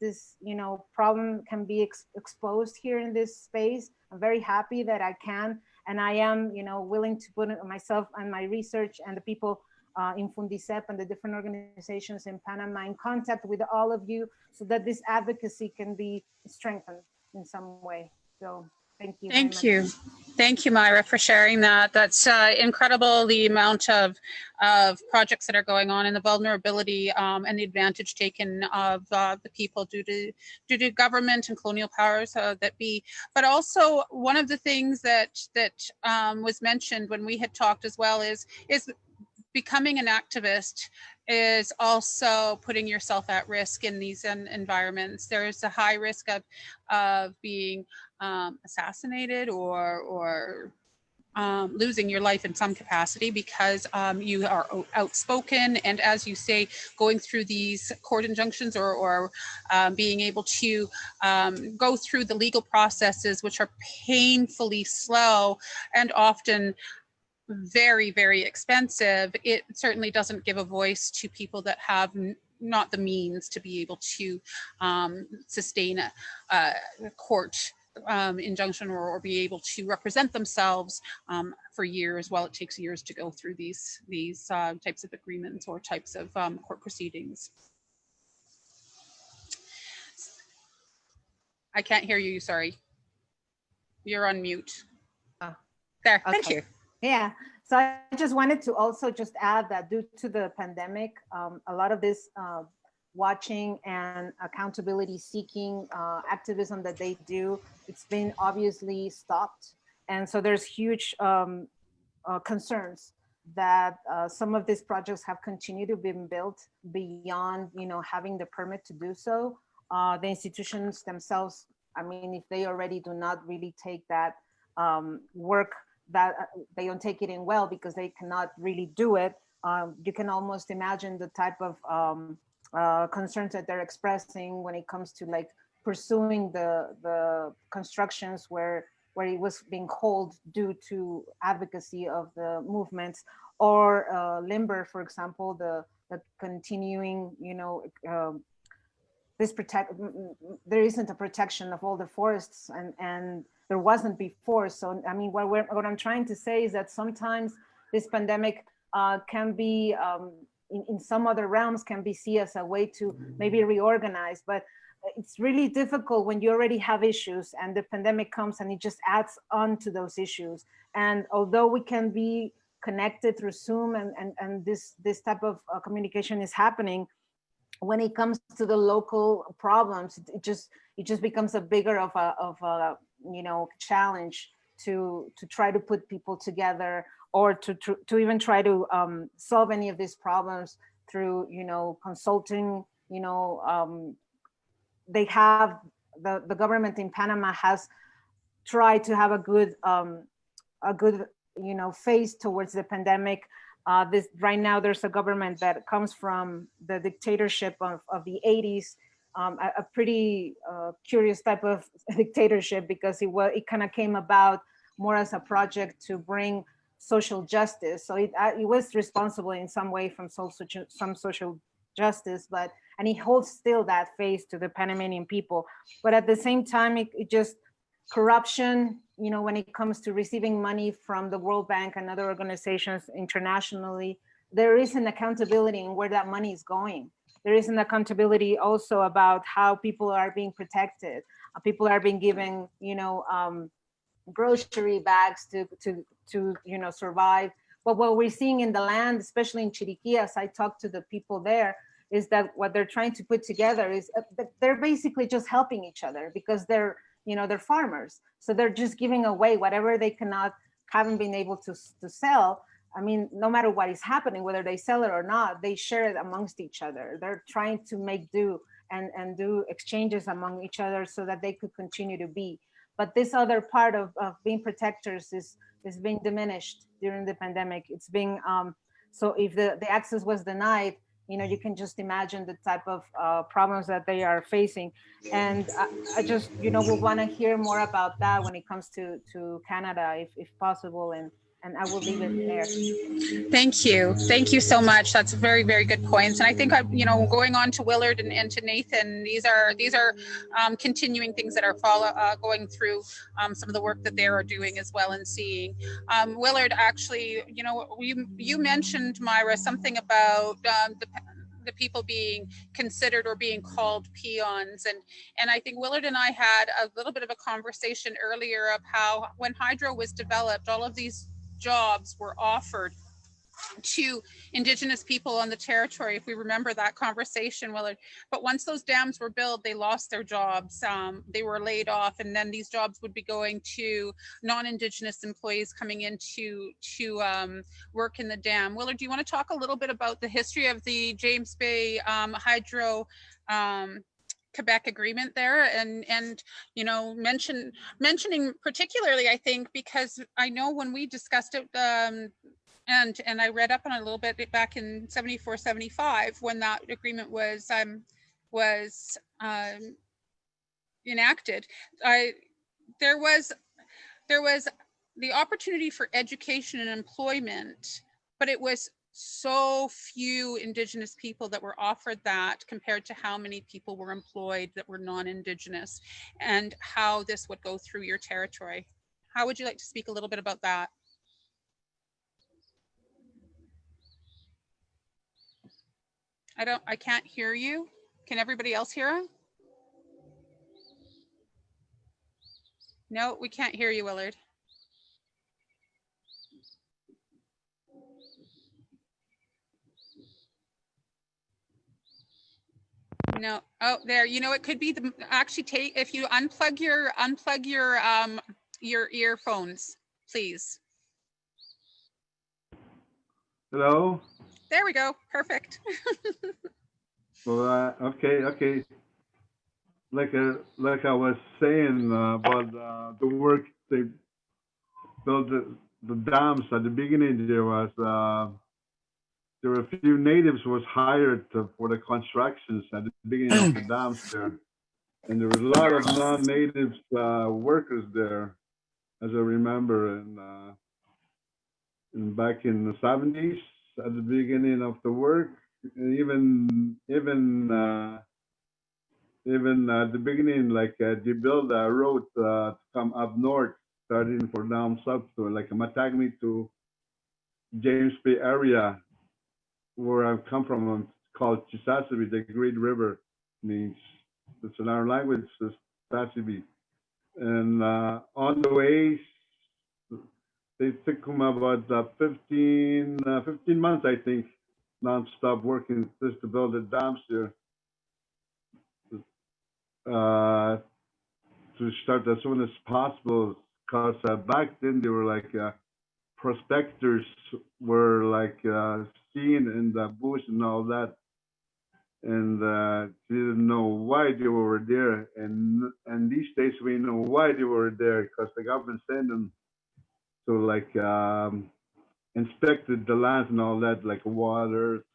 [SPEAKER 4] problem can be exposed here in this space. I'm very happy that I can, and I am willing to put myself and my research and the people in Fundicep and the different organizations in Panama in contact with all of you so that this advocacy can be strengthened in some way. So thank you.
[SPEAKER 1] Thank you. Thank you, Myra, for sharing that. That's incredible, the amount of projects that are going on and the vulnerability and the advantage taken of the people due to government and colonial powers that be. But also one of the things that was mentioned when we had talked as well is becoming an activist is also putting yourself at risk in these environments. There is a high risk of being assassinated or losing your life in some capacity because you are outspoken, and as you say, going through these court injunctions or being able to go through the legal processes, which are painfully slow and often very, very expensive. It certainly doesn't give a voice to people that have not the means to be able to sustain a court injunction or be able to represent themselves for years, while it takes years to go through these types of agreements or types of court proceedings. I can't hear you, sorry. You're on mute. There, okay. Thank you.
[SPEAKER 4] Yeah, so I just wanted to also just add that due to the pandemic, a lot of this watching and accountability seeking activism that they do, it's been obviously stopped. And so there's huge concerns that some of these projects have continued to be built beyond, having the permit to do so. The institutions themselves, I mean, if they already do not really take that work, that they don't take it in well because they cannot really do it. You can almost imagine the type of concerns that they're expressing when it comes to like pursuing the constructions where it was being called due to advocacy of the movements, or Limber, for example, the continuing, there isn't a protection of all the forests, and there wasn't before. So I mean, what I'm trying to say is that sometimes this pandemic can be in some other realms can be seen as a way to maybe reorganize, but it's really difficult when you already have issues and the pandemic comes and it just adds on to those issues. And although we can be connected through Zoom and this type of communication is happening, when it comes to the local problems, it just becomes a bigger of a challenge to try to put people together, or to even try to solve any of these problems through consulting. They have the government in Panama has tried to have a good face towards the pandemic. This right now, there's a government that comes from the dictatorship of the 80s, a pretty curious type of dictatorship, because it kind of came about more as a project to bring social justice. So it was responsible in some way from some social justice, and it holds still that face to the Panamanian people. But at the same time, it just corruption, when it comes to receiving money from the World Bank and other organizations internationally, there is an accountability in where that money is going. There is an accountability also about how people are being protected. People are being given, grocery bags to survive. But what we're seeing in the land, especially in Chiriquí, as I talk to the people there, is that what they're trying to put together is they're basically just helping each other, because they're farmers. So they're just giving away whatever they haven't been able to sell. I mean, no matter what is happening, whether they sell it or not, they share it amongst each other. They're trying to make do and do exchanges among each other so that they could continue to be. But this other part of being protectors is being diminished during the pandemic. It's being, so if the access was denied, you can just imagine the type of problems that they are facing. And I just, will want to hear more about that when it comes to Canada, if possible. And I will leave it there.
[SPEAKER 1] Thank you. Thank you so much. That's very, very good points. And I think, going on to Willard and to Nathan, these are continuing things that are going through some of the work that they are doing as well and seeing. Willard, actually, you mentioned, Myra, something about the people being considered or being called peons. And I think Willard and I had a little bit of a conversation earlier of how when hydro was developed, all of these jobs were offered to Indigenous people on the territory, if we remember that conversation, Willard. But once those dams were built, they lost their jobs. They were laid off, and then these jobs would be going to non-Indigenous employees coming in to work in the dam. Willard, do you want to talk a little bit about the history of the James Bay Hydro Quebec agreement there, and mentioning particularly, I think, because I know when we discussed it, and I read up on it a little bit back in 74, 75, when that agreement was enacted, there was the opportunity for education and employment, but it was so few Indigenous people that were offered that compared to how many people were employed that were non-Indigenous, and how this would go through your territory. How would you like to speak a little bit about that? I can't hear you. Can everybody else hear him? No, we can't hear you, Willard. No. Oh, there. It could be if you unplug your earphones, please.
[SPEAKER 5] Hello?
[SPEAKER 1] There we go. Perfect.
[SPEAKER 5] Well, okay. Like I was saying about the work they built the dams at the beginning, there were a few natives was hired for the constructions at the beginning of the dams there, and there was a lot of non-natives workers there, as I remember, and back in the 70s at the beginning of the work, and even at the beginning, like they built a road to come up north, starting for down south to like Matagami to James Bay area, where I come from. It's called Chisasibi, the Great River means. It's in our language, it's Chisasibi. And on the way, they took them about 15 months, I think, non-stop working just to build the dams here. To start as soon as possible, because back then they were like prospectors were like seen in the bush and all that, and didn't know why they were there. And these days we know why they were there, because the government sent them to like inspected the lands and all that, like water,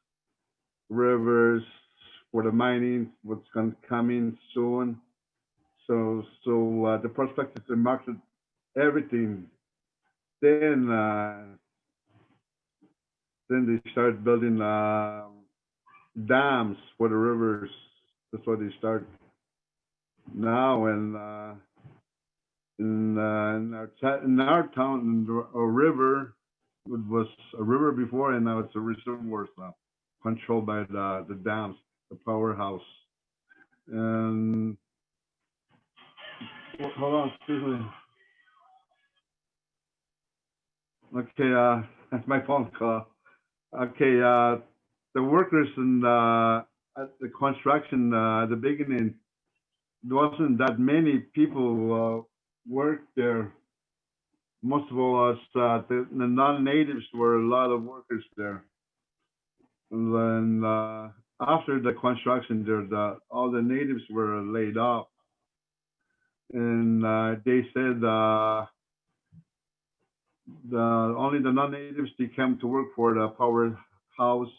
[SPEAKER 5] rivers, for the mining, what's going to come in soon. So the prospectors marketed everything. Then they started building dams for the rivers. That's what they start now. And in our town, a river, it was a river before, and now it's a reservoir now, controlled by the dams, the powerhouse. And hold on, excuse me. Okay, that's my phone call. Okay, the workers in at the construction at the beginning, there wasn't that many people worked there. Most of all us, the non-natives were a lot of workers there. And then after the construction there, all the natives were laid off. And they said only the non-natives, they came to work for the powerhouse,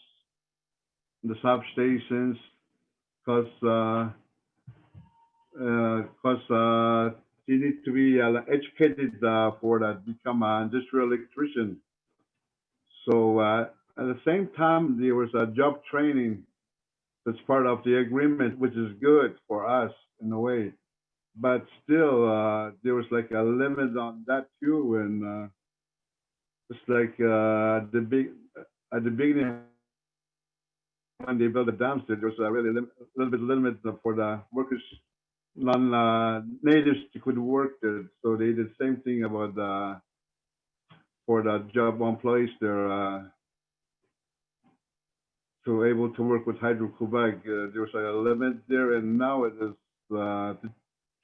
[SPEAKER 5] the substations, because you need to be educated for that, become an industrial electrician. So at the same time, there was a job training that's part of the agreement, which is good for us in a way. But still, there was like a limit on that too, and it's like at the beginning when they built the dams, there was a really little bit limit for the workers, non-natives could work there. So they did the same thing about for the job employees there to able to work with Hydro-Quebec. There was a limit there, and now it is the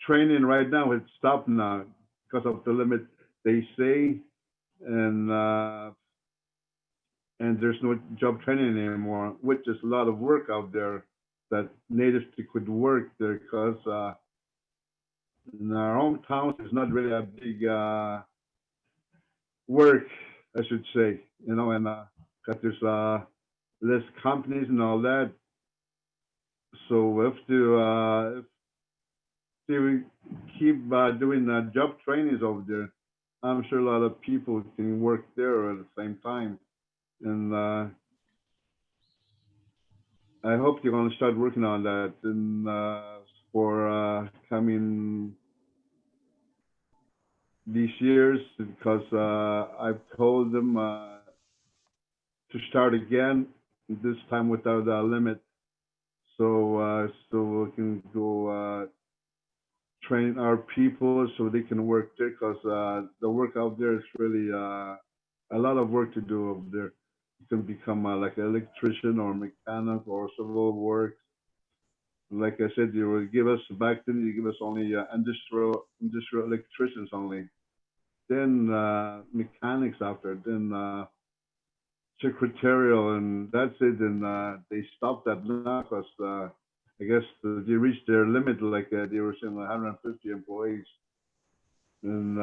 [SPEAKER 5] training right now has stopped now because of the limit they say, and there's no job training anymore, which is a lot of work out there that natives could work there, because in our hometown it's not really a big work, I should say, you know, and because there's less companies and all that. So if they keep doing job trainings over there, I'm sure a lot of people can work there at the same time. And I hope you're going to start working on that and for coming these years, because I've told them to start again, this time without a limit. So we can go train our people so they can work there, because the work out there is really a lot of work to do over there. You can become like an electrician or mechanic or civil work. Like I said, you will give us back then. You give us only industrial electricians only. Then mechanics after. Then secretarial, and that's it. And they stopped that now because I guess they reached their limit, like they were saying, 150 employees. And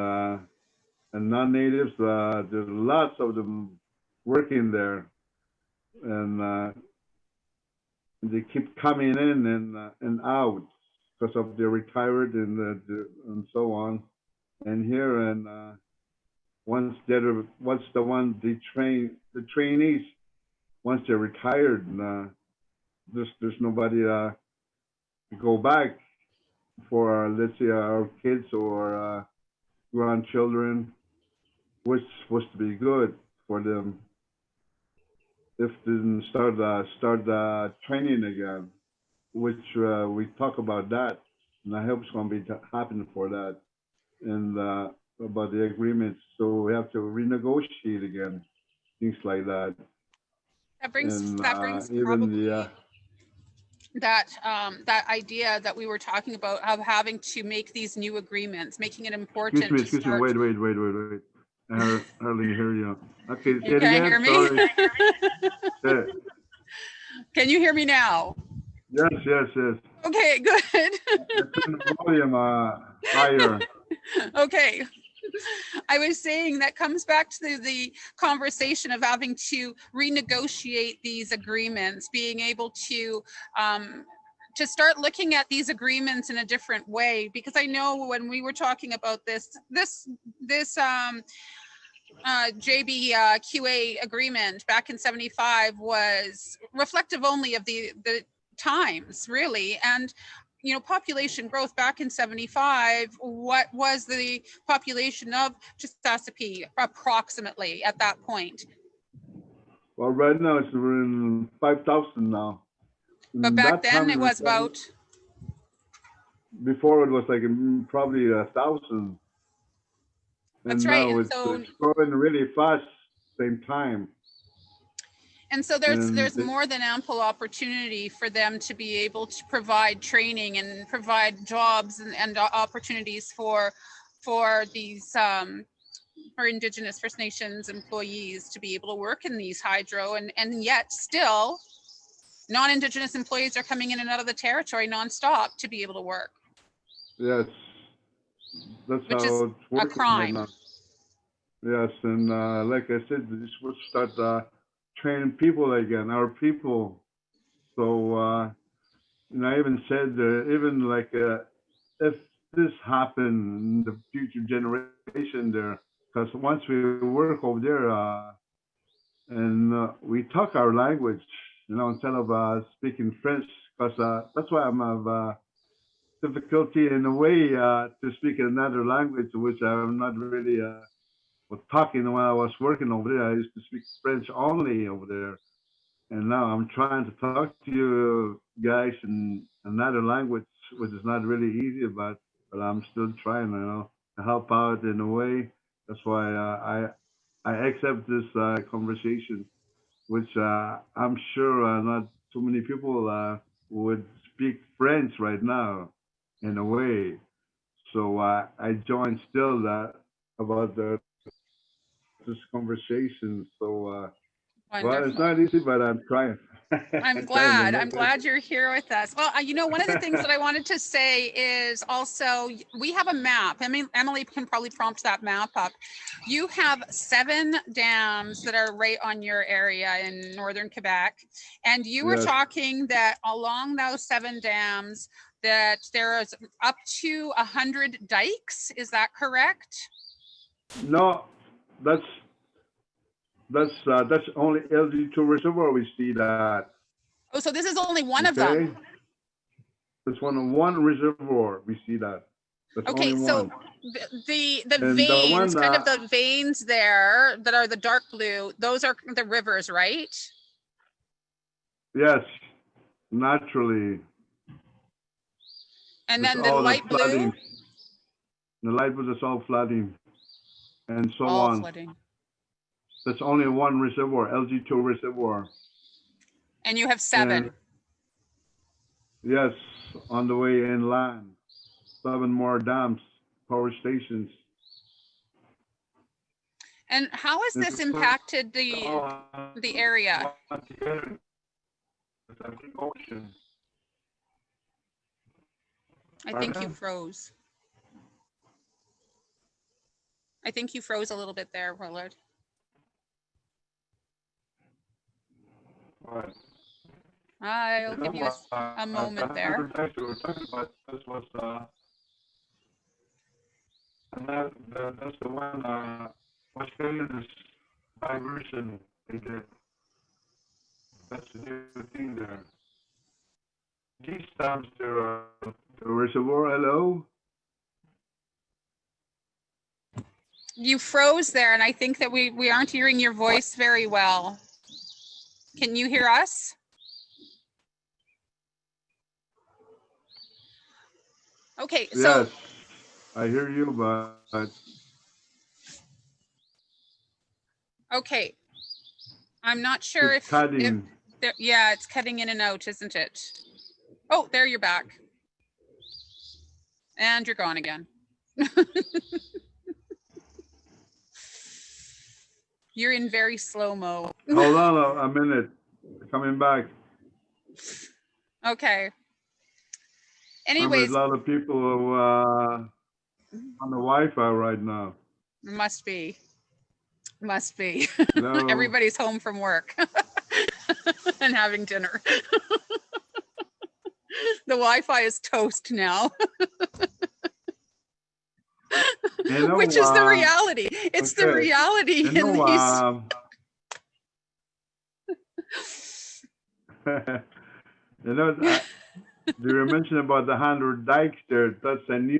[SPEAKER 5] non-natives, there's lots of them working there, and they keep coming in and out because of they're retired and so on. And here, and once the trainees, once they're retired, there's nobody to go back for, let's say, our kids or grandchildren, which is supposed to be good for them if they didn't start training again, which we talk about that, and I hope it's going to be happening for that, and about the agreements. So we have to renegotiate again, things like that.
[SPEAKER 1] That brings
[SPEAKER 5] And
[SPEAKER 1] probably
[SPEAKER 5] even
[SPEAKER 1] that idea that we were talking about of having to make these new agreements, making it important.
[SPEAKER 5] Excuse me. Wait. I hardly hear you. Okay, say
[SPEAKER 1] You
[SPEAKER 5] it
[SPEAKER 1] can't
[SPEAKER 5] again.
[SPEAKER 1] hear me?
[SPEAKER 5] Sorry.
[SPEAKER 1] Can you hear me now?
[SPEAKER 5] Yes.
[SPEAKER 1] Okay, good.
[SPEAKER 5] Turn the volume higher.
[SPEAKER 1] Okay. I was saying that comes back to the conversation of having to renegotiate these agreements, being able to start looking at these agreements in a different way. Because I know when we were talking about this JBQA agreement back in '75 was reflective only of the times, really. And population growth back in '75, what was the population of Chesapeake approximately at that point?
[SPEAKER 5] Well, right now it's around 5,000 now.
[SPEAKER 1] But back then it was about,
[SPEAKER 5] before it was like probably 1,000.
[SPEAKER 1] That's
[SPEAKER 5] and
[SPEAKER 1] right.
[SPEAKER 5] now
[SPEAKER 1] And
[SPEAKER 5] it's
[SPEAKER 1] so
[SPEAKER 5] growing really fast same time.
[SPEAKER 1] And so there's more than ample opportunity for them to be able to provide training and provide jobs and opportunities for these for Indigenous First Nations employees to be able to work in these hydro, and yet still non-Indigenous employees are coming in and out of the territory nonstop to be able to work.
[SPEAKER 5] Yes, that's
[SPEAKER 1] which
[SPEAKER 5] how
[SPEAKER 1] is
[SPEAKER 5] it's working
[SPEAKER 1] a crime.
[SPEAKER 5] right now. Yes, and like I said, this will start training people again, our people. So, and I even said, even like if this happened in the future generation there, because once we work over there and we talk our language, instead of speaking French, because that's why I'm of difficulty in a way to speak another language, which I'm not really talking when I was working over there. I used to speak French only over there. And now I'm trying to talk to you guys in another language, which is not really easy, but I'm still trying, to help out in a way. That's why I accept this conversation, which I'm sure not too many people would speak French right now, in a way. So I joined still about this conversation. So. Well, it's
[SPEAKER 1] Wonderful.
[SPEAKER 5] not easy, but I'm trying.
[SPEAKER 1] I'm
[SPEAKER 5] Trying to
[SPEAKER 1] glad you're here with us. Well, one of the things that I wanted to say is also we have a map. I mean, Emily can probably prompt that map up. You have 7 dams that are right on your area in northern Quebec, and you were
[SPEAKER 5] Yes.
[SPEAKER 1] talking that along those 7 dams that there is up to 100 dikes. Is that correct?
[SPEAKER 5] No, that's only LG2 reservoir we see that.
[SPEAKER 1] Oh, so this is only one of them.
[SPEAKER 5] That's one reservoir we see that. That's
[SPEAKER 1] Okay,
[SPEAKER 5] only
[SPEAKER 1] so
[SPEAKER 5] one.
[SPEAKER 1] the
[SPEAKER 5] And
[SPEAKER 1] veins,
[SPEAKER 5] the
[SPEAKER 1] kind of
[SPEAKER 5] one
[SPEAKER 1] the veins there that are the dark blue, those are the rivers, right?
[SPEAKER 5] Yes, naturally.
[SPEAKER 1] And
[SPEAKER 5] It's
[SPEAKER 1] then the
[SPEAKER 5] all
[SPEAKER 1] light
[SPEAKER 5] flooding.
[SPEAKER 1] blue,
[SPEAKER 5] The light blue is all flooding, and so
[SPEAKER 1] all
[SPEAKER 5] on.
[SPEAKER 1] flooding.
[SPEAKER 5] That's only one reservoir, LG2 reservoir.
[SPEAKER 1] And you have 7.
[SPEAKER 5] And yes, on the way inland, 7 more dams, power stations.
[SPEAKER 1] And how has this impacted the area?
[SPEAKER 5] It's a big ocean.
[SPEAKER 1] I think you froze. I think you froze a little bit there, Willard.
[SPEAKER 5] Right.
[SPEAKER 1] I'll give you a moment there.
[SPEAKER 5] This was, and that's the one, Australian diversion they did. That's the new thing there. These times the reservoir, hello?
[SPEAKER 1] You froze there, and I think that we aren't hearing your voice very well. Can you hear us? Okay, so.
[SPEAKER 5] Yes, I hear you, but.
[SPEAKER 1] Okay. I'm not sure
[SPEAKER 5] It's cutting.
[SPEAKER 1] Yeah, it's cutting in and out, isn't it? Oh, there you're back. And you're gone again. You're in very slow-mo.
[SPEAKER 5] Hold on a minute. Coming back.
[SPEAKER 1] Okay.
[SPEAKER 5] There's
[SPEAKER 1] Anyways.
[SPEAKER 5] a lot of people who, on the Wi-Fi right now.
[SPEAKER 1] Must be. Must be.
[SPEAKER 5] No.
[SPEAKER 1] Everybody's home from work and having dinner. The Wi-Fi is toast now. Which is the reality. It's the reality in these.
[SPEAKER 5] You mentioned about the 100 dikes there. That's a new.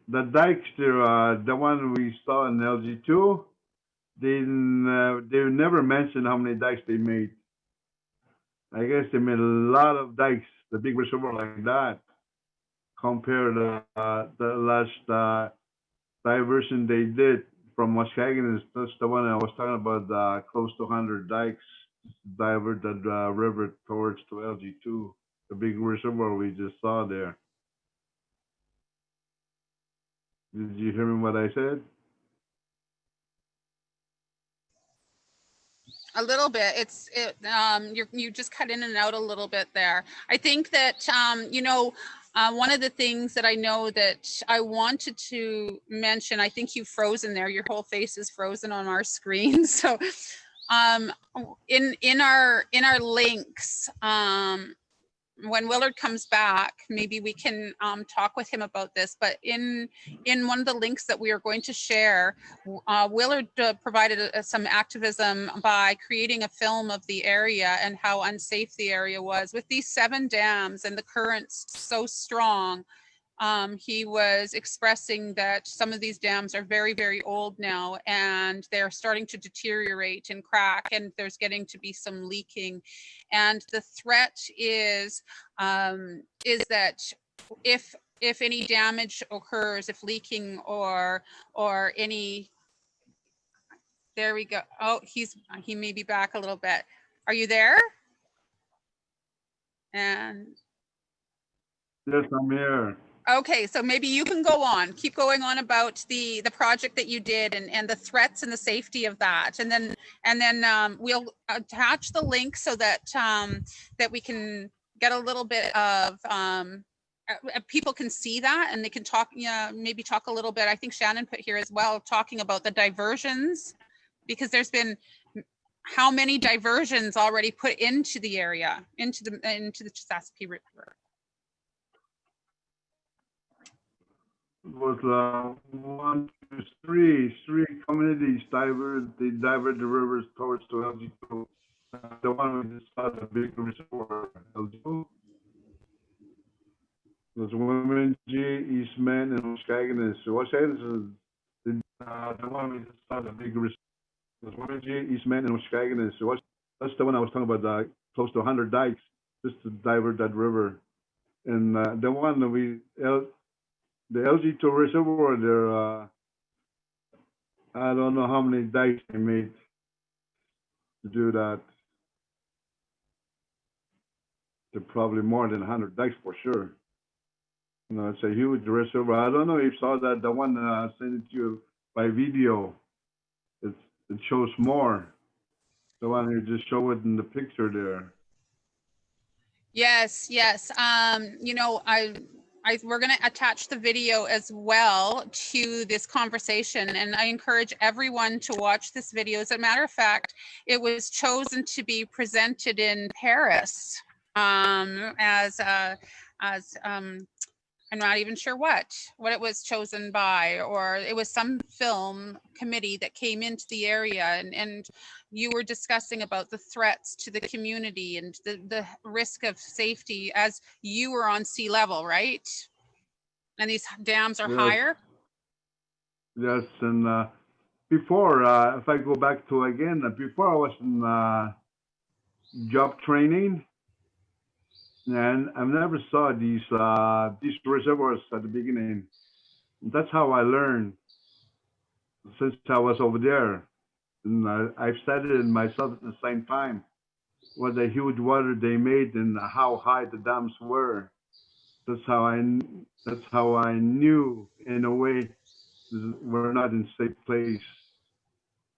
[SPEAKER 5] The dikes there, the one we saw in LG2, they never mentioned how many dikes they made. I guess they made a lot of dikes, the big reservoir like that, compared to the last diversion they did from Muskegon. That's the one I was talking about, close to 100 dikes diverted the river towards to LG2, the big reservoir we just saw there. Did you hear me what I said?
[SPEAKER 1] A little bit. You just cut in and out a little bit there. I think that one of the things that I know that I wanted to mention, I think you've frozen there. Your whole face is frozen on our screen. So in our links, when Willard comes back, maybe we can talk with him about this. But in one of the links that we are going to share, Willard provided some activism by creating a film of the area and how unsafe the area was. With these 7 dams and the currents so strong, he was expressing that some of these dams are very, very old now, and they're starting to deteriorate and crack, and there's getting to be some leaking. And the threat is that if any damage occurs, if leaking or any, there we go. Oh, he may be back a little bit. Are you there? And
[SPEAKER 5] yes, I'm here.
[SPEAKER 1] Okay, so maybe you can go on, keep going on about the project that you did and the threats and the safety of that, and then we'll attach the link so that that we can get a little bit of people can see that and they can talk, maybe talk a little bit. I think Shannon put here as well, talking about the diversions, because there's been how many diversions already put into the area, into the Chesapeake River.
[SPEAKER 5] It was 1, 2, 3 communities they divert the rivers towards to LG2. The one we just saw, the big reservoir, LG2. There's Women, G, Eastman, and Muskegon. So Muskegon is the one we just saw, the big reservoir. There's Women, G, Eastman, and Muskegon. So that's the one I was talking about, close to 100 dikes just to divert that river. And the one that the LG2 reservoir there, I don't know how many dikes they made to do that. They're probably more than 100 dikes for sure. You know, it's a huge reservoir. I don't know if you saw that, the one I sent it to you by video, it's, it shows more. The one you just show it in the picture there.
[SPEAKER 1] Yes, yes. You know, we're going to attach the video as well to this conversation, and I encourage everyone to watch this video. As a matter of fact, it was chosen to be presented in Paris as I'm not even sure what it was chosen by, or it was some film committee that came into the area, and you were discussing about the threats to the community and the risk of safety as you were on sea level, right? And these dams are
[SPEAKER 5] Yes,
[SPEAKER 1] higher.
[SPEAKER 5] yes, and before, if I go back to again, before I was in job training, and I never saw these reservoirs at the beginning. That's how I learned since I was over there, and I've studied it myself at the same time. What the huge water they made and how high the dams were. That's how I knew in a way we're not in safe place.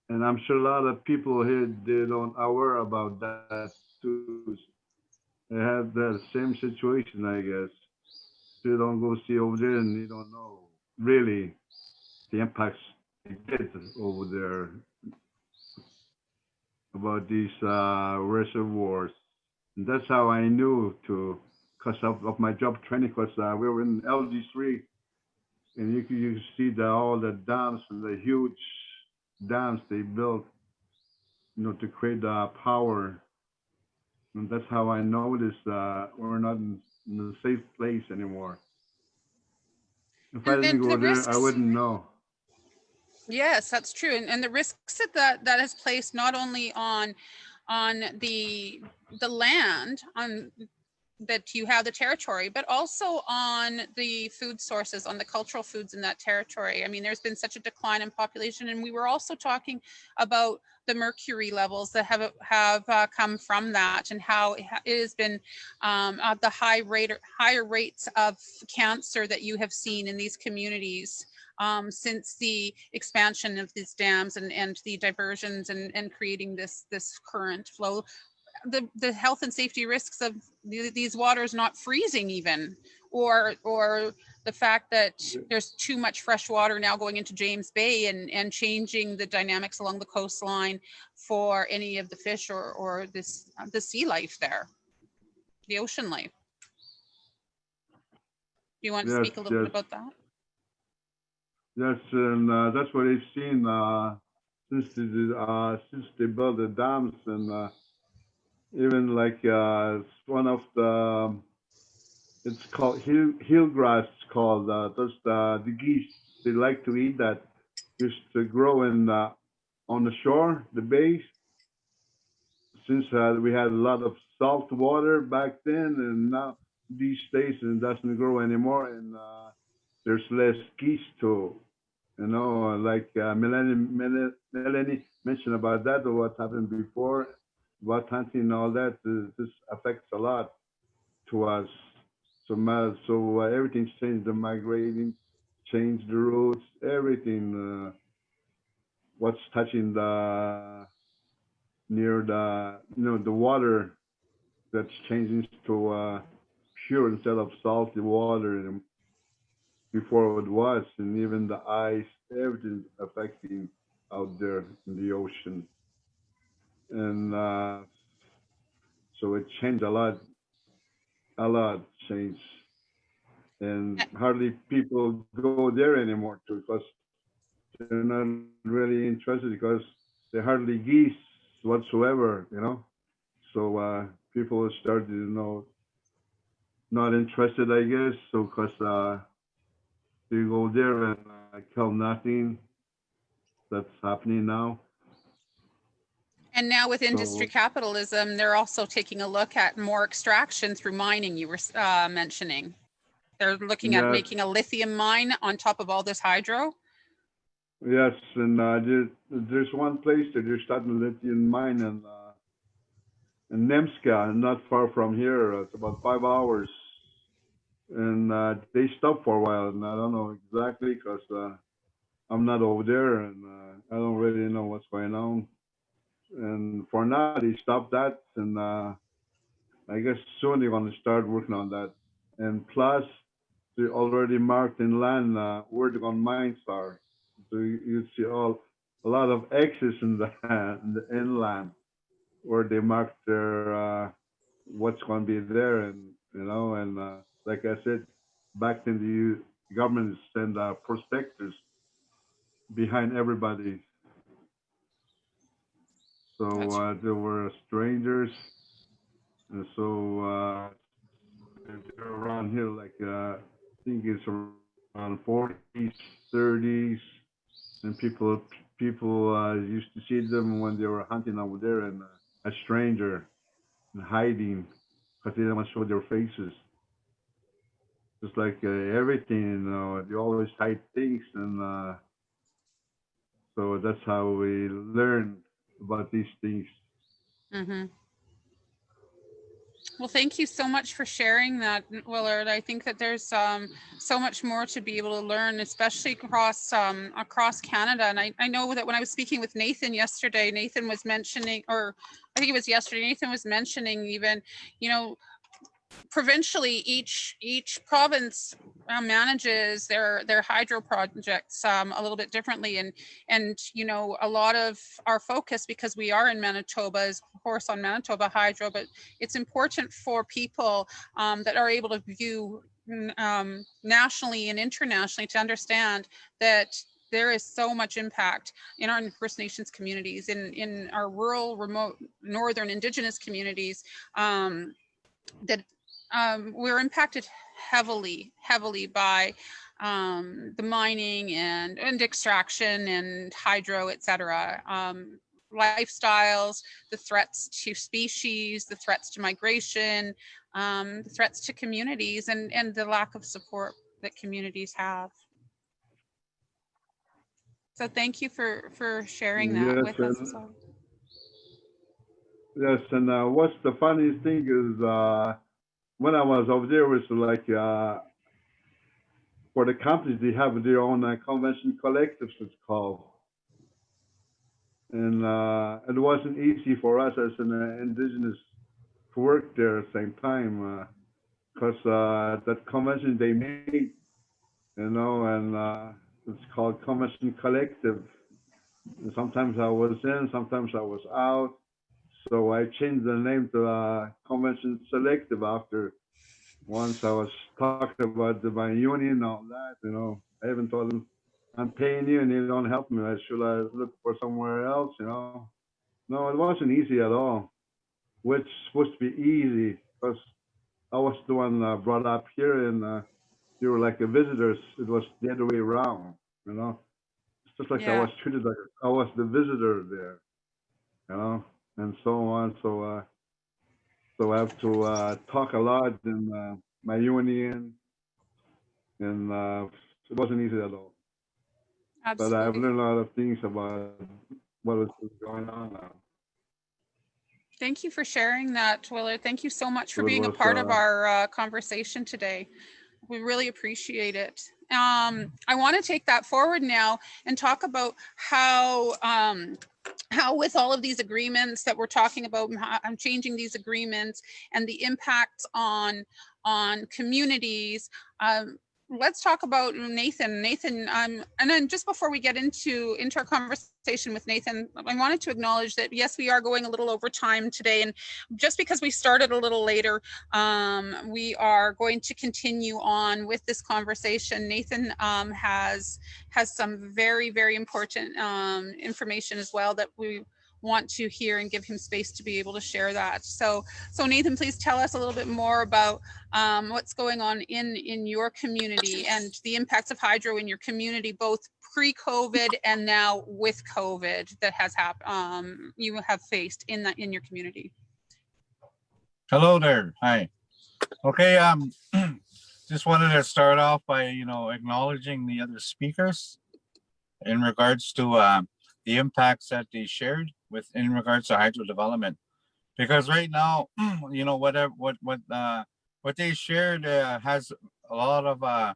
[SPEAKER 5] And I'm sure a lot of people here they don't aware about that too. They have that same situation, I guess. You don't go see over there and you don't know really the impacts they did over there about these reservoirs. And that's how I knew to, because of my job training, because we were in LG3, and you see all the dams and the huge dams they built, to create power. And that's how I noticed we're not in a safe place anymore. If I didn't
[SPEAKER 1] And
[SPEAKER 5] go
[SPEAKER 1] the
[SPEAKER 5] there, I
[SPEAKER 1] risks,
[SPEAKER 5] wouldn't know.
[SPEAKER 1] yes, that's true. And the risks that is placed not only on the land, on that you have the territory, but also on the food sources, on the cultural foods in that territory. I mean, there's been such a decline in population, and we were also talking about the mercury levels that have come from that, and how it has been the higher rates of cancer that you have seen in these communities since the expansion of these dams and the diversions and creating this current flow. The health and safety risks of these waters not freezing even, or the fact that there's too much fresh water now going into James Bay and changing the dynamics along the coastline for any of the fish or the sea life there, the ocean life. Do you want to
[SPEAKER 5] Yes,
[SPEAKER 1] speak a little bit about that?
[SPEAKER 5] yes, and that's what I've seen since they built the dams, and even like one of the it's called heel grass. It's called those the geese. They like to eat that. Used to grow in on the shore, the bays. Since we had a lot of salt water back then, and now these days it doesn't grow anymore, and there's less geese too. Like Melanie mentioned about that, or what happened before, about hunting and all that. This affects a lot to us. So everything's changed. The migrating, changed the routes, everything. What's touching the near the the water that's changing to pure instead of salty water before it was, and even the ice, everything affecting out there in the ocean, and so it changed a lot changed, and hardly people go there anymore too, because they're not really interested, because they're hardly geese whatsoever. So people started, not interested, I guess. So because they go there and kill nothing. That's happening now.
[SPEAKER 1] And now with industry
[SPEAKER 5] So
[SPEAKER 1] capitalism, they're also taking a look at more extraction through mining, you were mentioning. They're looking at
[SPEAKER 5] yes,
[SPEAKER 1] making a lithium mine on top of all this hydro.
[SPEAKER 5] yes, and there's one place that they're starting a lithium mine in Nemska, not far from here. It's about 5 hours, and they stopped for a while, and I don't know exactly because I'm not over there, and I don't really know what's going on. And for now, they stopped that, and I guess soon they're going to start working on that. And plus, they already marked in land where they're going to mines are. So you see a lot of X's in the inland where they marked their what's going to be there, and and like I said, back then the government send prospectors behind everybody. So
[SPEAKER 1] That's
[SPEAKER 5] there were strangers, and so they're around here like I think it's around 40s, 30s, and people used to see them when they were hunting over there, and a stranger and hiding because they didn't want to show their faces. Just like everything, they always hide things, and so that's how we learn about these things.
[SPEAKER 1] mm-hmm. Well, thank you so much for sharing that, Willard. I think that there's so much more to be able to learn, especially across Canada. And I know that when I was speaking with Nathan yesterday, Nathan was mentioning, or I think it was yesterday, Nathan was mentioning even, provincially, each province manages their hydro projects a little bit differently, and a lot of our focus, because we are in Manitoba, is of course on Manitoba hydro, but it's important for people that are able to view nationally and internationally to understand that there is so much impact in our First Nations communities, in our rural, remote, northern Indigenous communities, that we're impacted heavily by the mining and extraction and hydro, etc. Lifestyles, the threats to species, the threats to migration, the threats to communities, and the lack of support that communities have. So thank you for sharing that
[SPEAKER 5] Yes,
[SPEAKER 1] with us.
[SPEAKER 5] yes, and what's the funniest thing is when I was over there, was like for the companies, they have their own convention collectives, it's called. And it wasn't easy for us as an Indigenous to work there at the same time because that convention they made, and it's called Convention Collective. And sometimes I was in, sometimes I was out. So I changed the name to Convention Selective after once I was talking about my union and all that. I even told them, I'm paying you and you don't help me. Should I look for somewhere else? No, it wasn't easy at all, which is supposed to be easy because I was the one brought up here, and they were like the visitors. It was the other way around. It's just like I
[SPEAKER 1] Yeah,
[SPEAKER 5] was treated like I was the visitor there, and so on. So I have to talk a lot in my union, and it wasn't easy at all. But I've
[SPEAKER 1] absolutely.
[SPEAKER 5] learned a lot of things about what is going on now.
[SPEAKER 1] Thank you for sharing that, Willard. Thank you so much for
[SPEAKER 5] So it
[SPEAKER 1] being a
[SPEAKER 5] was,
[SPEAKER 1] part of our conversation today. We really appreciate it. I want to take that forward now and talk about how with all of these agreements that we're talking about, I'm changing these agreements and the impacts on communities. Let's talk about Nathan. And then just before we get into our conversation with Nathan, I wanted to acknowledge that yes, we are going a little over time today, and just because we started a little later, we are going to continue on with this conversation. Nathan has some very, very important information as well that we want to hear and give him space to be able to share that. So Nathan, please tell us a little bit more about what's going on in your community and the impacts of hydro in your community, both pre-COVID and now with COVID that has happened, you have faced in your community.
[SPEAKER 3] Hello there. Hi. Okay. Just wanted to start off by acknowledging the other speakers in regards to the impacts that they shared in regards to hydro development, because right now what they shared has a lot of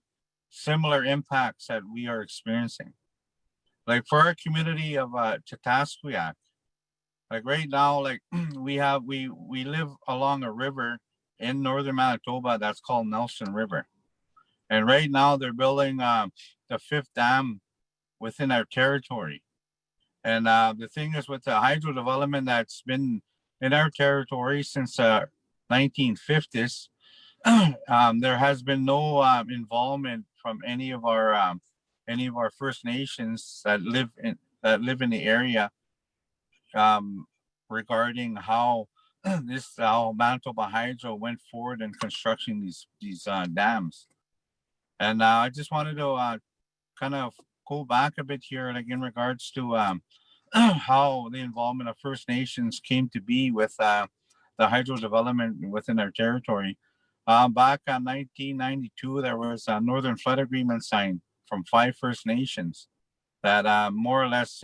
[SPEAKER 3] similar impacts that we are experiencing. like for our community of Chatasquiac, like right now, like we live along a river in northern Manitoba that's called Nelson River. And right now they're building the fifth dam within our territory. And the thing is with the hydro development that's been in our territory since 1950s, there has been no involvement from any of our First Nations that live in the area um, regarding how how Manitoba Hydro went forward in constructing these dams. And I just wanted to kind of go back a bit here, like in regards to how the involvement of First Nations came to be with the hydro development within our territory. Back in 1992, there was a Northern Flood Agreement signed from 5 First Nations that more or less,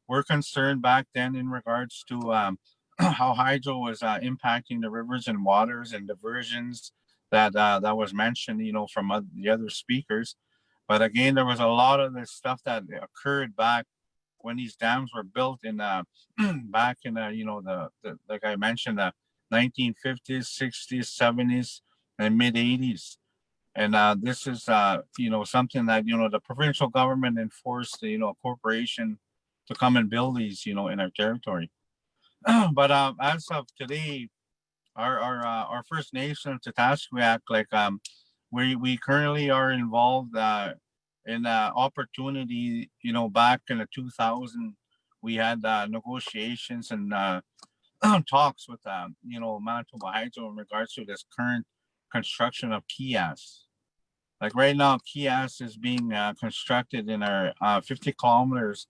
[SPEAKER 3] were concerned back then in regards to how hydro was impacting the rivers and waters and diversions that was mentioned, from the other speakers. But again, there was a lot of this stuff that occurred back when these dams were built in back in the like I mentioned, the 1950s, 60s, 70s, and mid 80s. And this is something that the provincial government enforced a corporation to come and build these in our territory. But as of today, our First Nation of Tatasquiac, like we currently are involved in opportunity. Back in the 2000, we had negotiations and talks with Manitoba Hydro in regards to this current construction of kiosks. Like right now, kiosks is being constructed in our 50 kilometers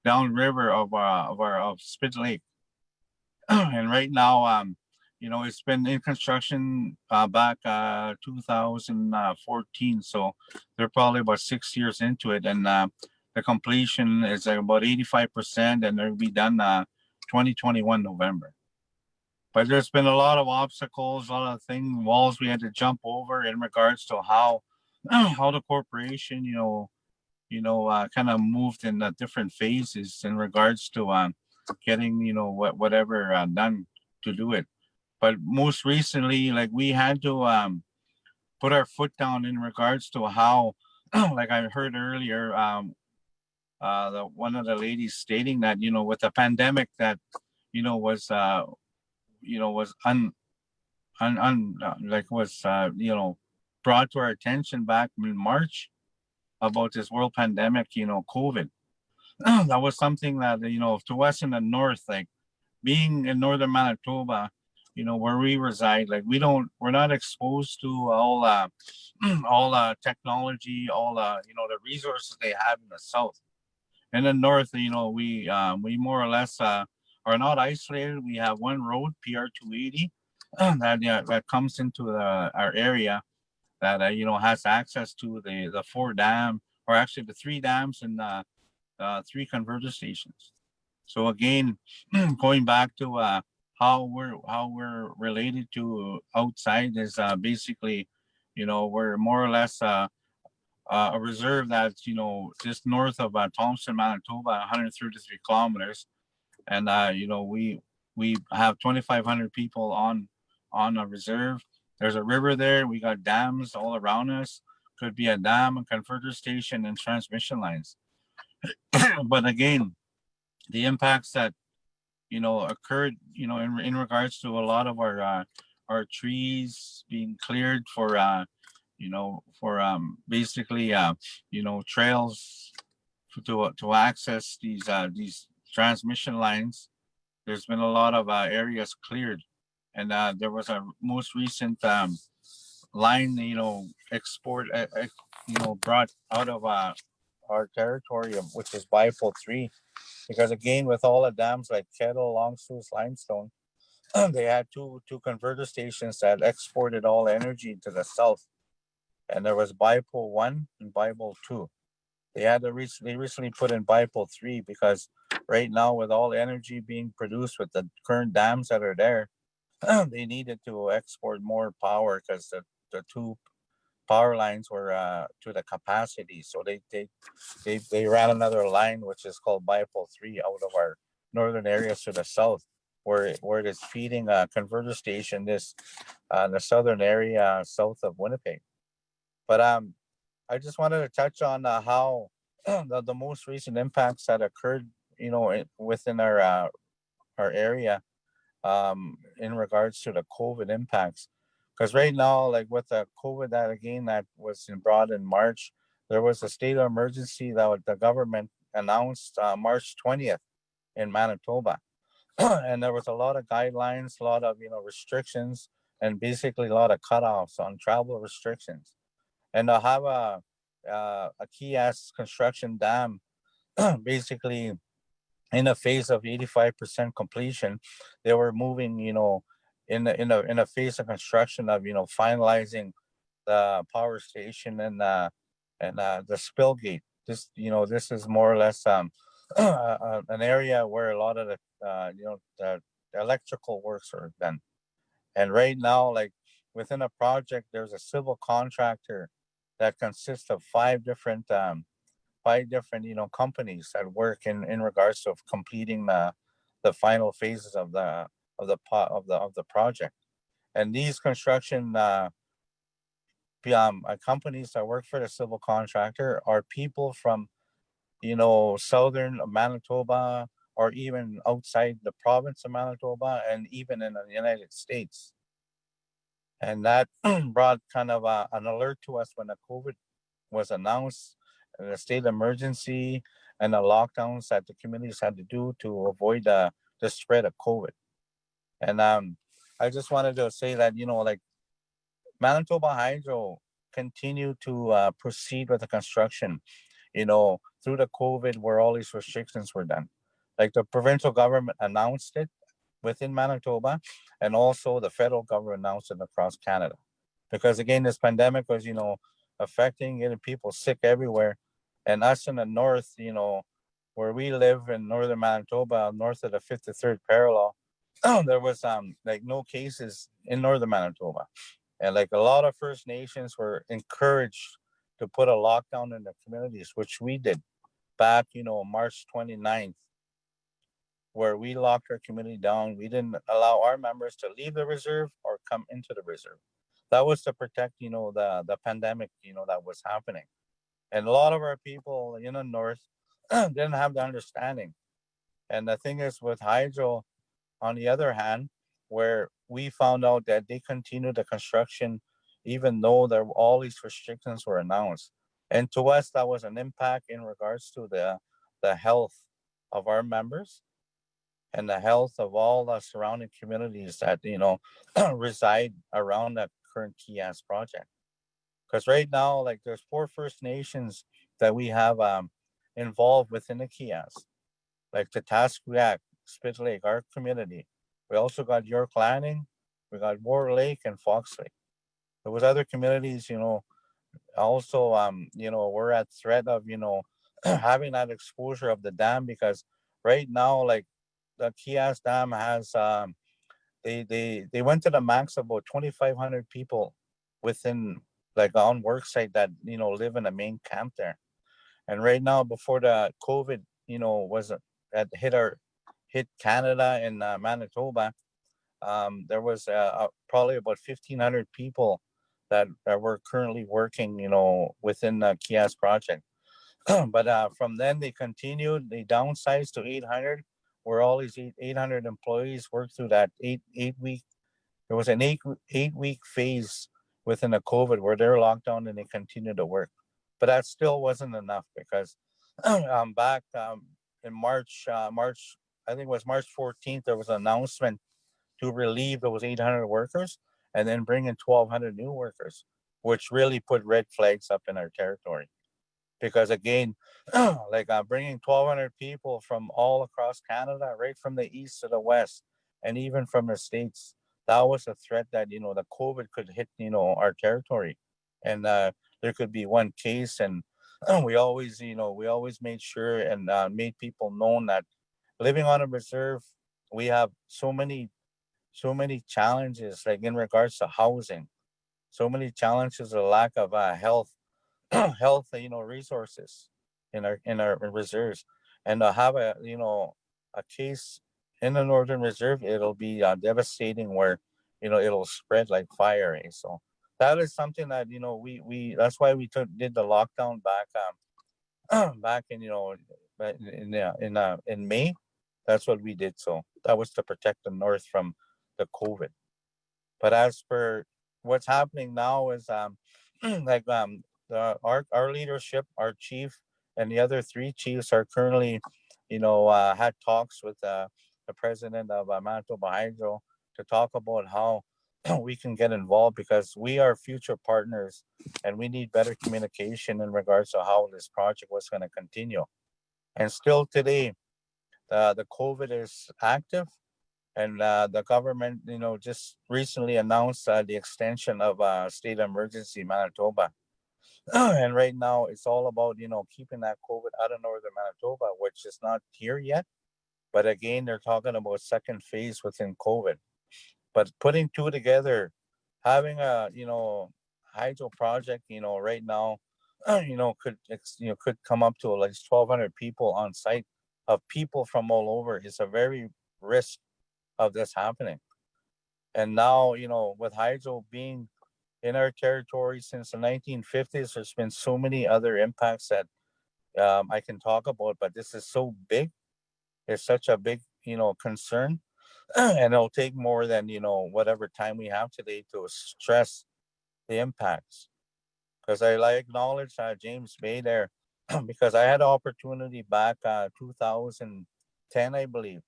[SPEAKER 3] downriver of Spit Lake. And right now, it's been in construction back 2014. So they're probably about 6 years into it. And the completion is like about 85%, and they'll be done 2021 November. But there's been a lot of obstacles, a lot of walls we had to jump over in regards to how the corporation, kind of moved in different phases in regards to getting, whatever done to do it. But most recently, like we had to put our foot down in regards to how, like I heard earlier, one of the ladies stating that, with the pandemic that, was brought to our attention back in March about this world pandemic, COVID. That was something that, to us in the north, like being in northern Manitoba, where we reside, like we're not exposed to all technology, all the resources they have in the south. In the north, we more or less are not isolated. We have one road, PR 280, that comes into our area that has access to the 4 dam, or actually the 3 dams and 3 converter stations. So again, going back to how we're related to outside is basically, we're more or less a reserve that's just north of Thompson, Manitoba, 133 kilometers, and we have 2,500 people on a reserve. There's a river there. We got dams all around us. Could be a dam, a converter station, and transmission lines. But again, the impacts that occurred in regards to a lot of our trees being cleared for basically trails to access these transmission lines. There's been a lot of areas cleared, and there was a most recent line export brought out of our territory, which is Bipole 3, because again, with all the dams like Kettle, Long Sault, Limestone, they had two converter stations that exported all energy to the south, and there was Bipole 1 and Bipole 2. They recently put in Bipole 3 because right now, with all the energy being produced with the current dams that are there, they needed to export more power because the power lines were to the capacity, so they ran another line which is called Bipole 3 out of our northern areas to the south, where it is feeding a converter station this the southern area south of Winnipeg. But I just wanted to touch on how the most recent impacts that occurred, within our area, in regards to the COVID impacts. Because right now, like with the COVID that was brought in March, there was a state of emergency that the government announced March 20th in Manitoba. And there was a lot of guidelines, a lot of restrictions, and basically a lot of cutoffs on travel restrictions. And to have a Kias construction dam basically in a phase of 85% completion, they were moving, in a phase of construction of finalizing the power station and the spill gate. This is more or less an area where a lot of the electrical works are done. And right now, like within a project, there's a civil contractor that consists of five different companies that work in regards to completing the final phases of the project. And these construction companies that work for the civil contractor are people from southern Manitoba, or even outside the province of Manitoba, and even in the United States. And that brought kind of an alert to us when the COVID was announced, and the state emergency and the lockdowns that the communities had to do to avoid the spread of COVID. And I just wanted to say that, like Manitoba Hydro continued to proceed with the construction, through the COVID where all these restrictions were done. Like the provincial government announced it within Manitoba, and also the federal government announced it across Canada. Because again, this pandemic was, affecting, getting people sick everywhere. And us in the north, where we live in northern Manitoba, north of the 53rd parallel, there was like no cases in northern Manitoba. And like a lot of First Nations were encouraged to put a lockdown in the communities, which we did back, March 29th, where we locked our community down. We didn't allow our members to leave the reserve or come into the reserve. That was to protect, the pandemic, that was happening. And a lot of our people in the north didn't have the understanding. And the thing is with hydro, on the other hand, where we found out that they continued the construction even though there all these restrictions were announced. And to us, that was an impact in regards to the health of our members and the health of all the surrounding communities that reside around that current Kias project. Because right now, like there's 4 First Nations that we have involved within the Kias, like the Tasqueak, Spit Lake, our community. We also got York Landing, we got War Lake and Fox Lake. There was other communities, also we're at threat of having that exposure of the dam, because right now, like the Kias Dam has they went to the max of about 2,500 people within, like on work site, that live in the main camp there. And right now, before the COVID was that hit Canada and Manitoba, there was probably about 1,500 people that were currently working within the Kias project. But from then they continued, they downsized to 800, where all these 800 employees worked through that eight week. There was an 8 week phase within the COVID where they're locked down and they continued to work. But that still wasn't enough, because back in March, I think it was March 14th, there was an announcement to relieve those 800 workers and then bring in 1,200 new workers, which really put red flags up in our territory. Because again, like bringing 1,200 people from all across Canada, right from the east to the west, and even from the States, that was a threat that, the COVID could hit, our territory. And there could be one case. And we always made sure and made people known that living on a reserve, we have so many challenges, like in regards to housing. so many challenges, a lack of health, health, resources in our reserves, and to have a case in the Northern Reserve, it'll be devastating where, it'll spread like fire. So that is something that, we that's why we did the lockdown back, back in, in May. That's what we did. So that was to protect the North from the COVID. But as for what's happening now is like our leadership, our chief, and the other three chiefs are currently, had talks with the president of Manitoba Hydro to talk about how we can get involved, because we are future partners and we need better communication in regards to how this project was going to continue. And still today, the COVID is active, and the government, just recently announced the extension of state of emergency in Manitoba. And right now, it's all about, keeping that COVID out of northern Manitoba, which is not here yet. But again, they're talking about second phase within COVID. But putting two together, having a, hydro project, right now, could come up to like 1,200 people on site, of people from all over. Is a very risk of this happening. And now, with hydro being in our territory since the 1950s, there's been so many other impacts that I can talk about, but this is so big. It's such a big, concern. And it'll take more than, whatever time we have today to stress the impacts. Because I acknowledge James Bay there, because I had the opportunity back 2010, I believe,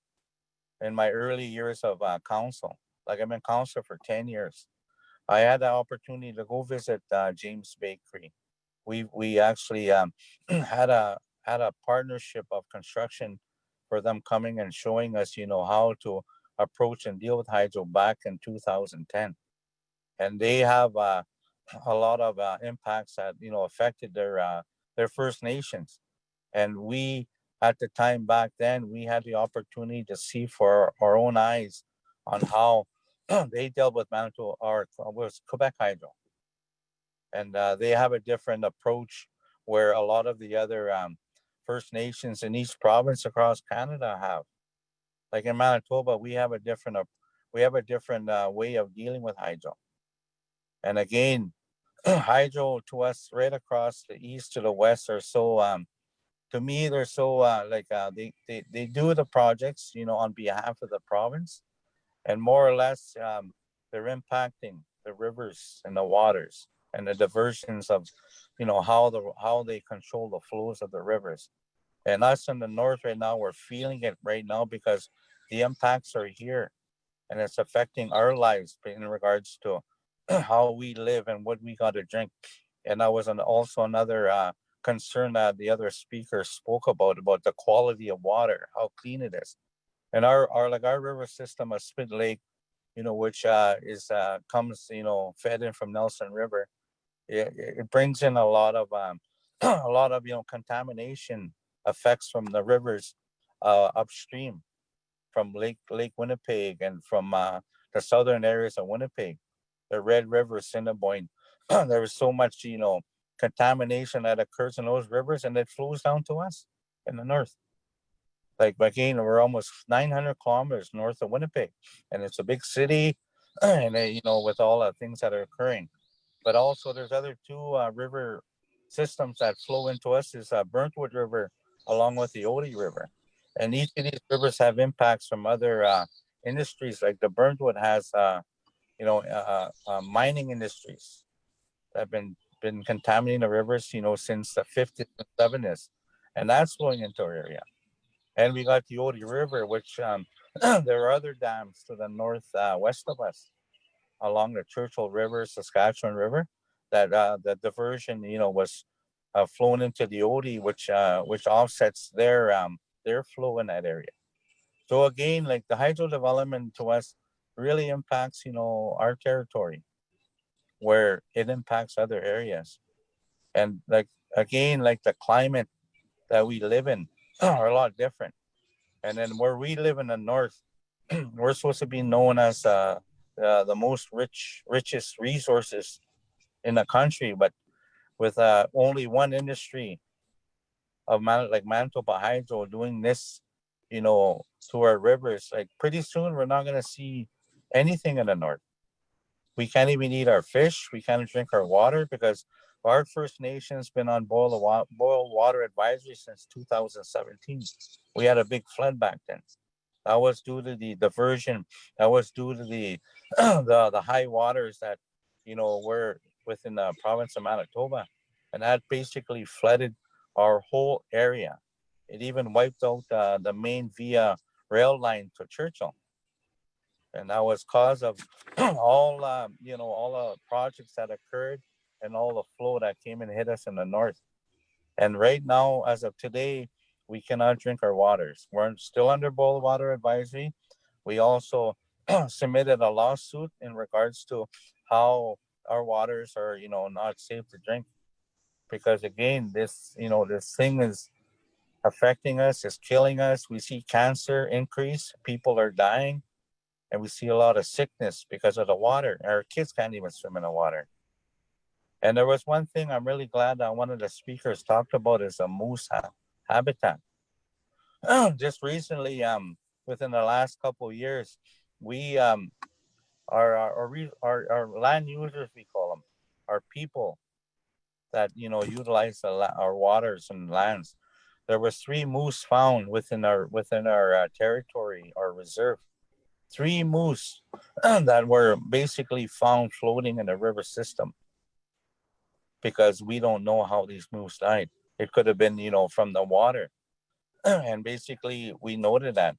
[SPEAKER 3] in my early years of council. Like, I've been council for 10 years. I had the opportunity to go visit James Bakery. We actually had a partnership of construction for them coming and showing us, how to approach and deal with hydro back in 2010. And they have a lot of impacts that, affected their First Nations. And we, at the time back then, we had the opportunity to see for our own eyes on how they dealt with Manitoba, or was Quebec Hydro. And they have a different approach, where a lot of the other First Nations in each province across Canada have. Like in Manitoba, we have a different way of dealing with hydro. And again, hydro to us right across the east to the west are so to me, they're so they do the projects, on behalf of the province, and more or less they're impacting the rivers and the waters and the diversions of, how they control the flows of the rivers. And us in the north right now, we're feeling it right now, because the impacts are here, and it's affecting our lives in regards to how we live and what we got to drink. And that was also another concern that the other speaker spoke about the quality of water, how clean it is. And our river system of Spit Lake, which is comes, fed in from Nelson River, it brings in a lot of a lot of, contamination effects from the rivers upstream, from Lake Winnipeg, and from the southern areas of Winnipeg, the Red River, Cinnabon. There was so much, contamination that occurs in those rivers, and it flows down to us in the north. Like, again, we're almost 900 kilometers north of Winnipeg, and it's a big city, and with all the things that are occurring. But also, there's other two river systems that flow into us. Is Burntwood River, along with the Odie River, and each of these rivers have impacts from other industries. Like the Burntwood has, mining industries that have been contaminating the rivers, since the 50s and 70s, and that's flowing into our area. And we got the Odie River, which there are other dams to the north west of us, along the Churchill River, Saskatchewan River, that the diversion, was flown into the Odie, which offsets their flow in that area. So again, like, the hydro development to us really impacts, our territory, where it impacts other areas. And like, again, like, the climate that we live in are a lot different. And then where we live in the north, we're supposed to be known as the most richest resources in the country, but with only one industry of like Manitoba Hydro doing this, to our rivers, like pretty soon we're not gonna see anything in the north. We can't even eat our fish. We can't drink our water because our First Nation's been on boil water advisory since 2017. We had a big flood back then. That was due to the diversion. That was due to the the high waters that were within the province of Manitoba, and that basically flooded our whole area. It even wiped out the main via rail line to Churchill, and that was cause of all the projects that occurred and all the flow that came and hit us in the north. And right now, as of today, we cannot drink our waters. We're still under boil water advisory. We also submitted a lawsuit in regards to how our waters are, not safe to drink. Because again, this thing is affecting us, it's killing us. We see cancer increase, people are dying, and we see a lot of sickness because of the water. Our kids can't even swim in the water. And there was one thing I'm really glad that one of the speakers talked about is a moose habitat. Just recently, within the last couple of years, we our land users, we call them, our people that utilize our waters and lands. There was 3 moose found within our territory, our reserve. 3 moose that were basically found floating in the river system, because we don't know how these moose died. It could have been, from the water. And basically we noted that.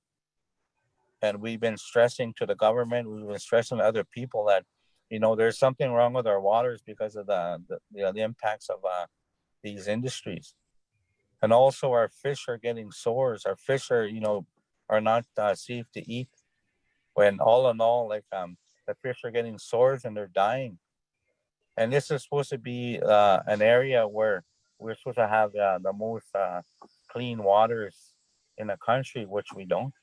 [SPEAKER 3] And we've been stressing to the government, we've been stressing to other people that, there's something wrong with our waters because of the impacts of these industries. And also our fish are getting sores. Our fish are not safe to eat. When all in all, like the fish are getting sores and they're dying. And this is supposed to be an area where we're supposed to have the most clean waters in the country, which we don't.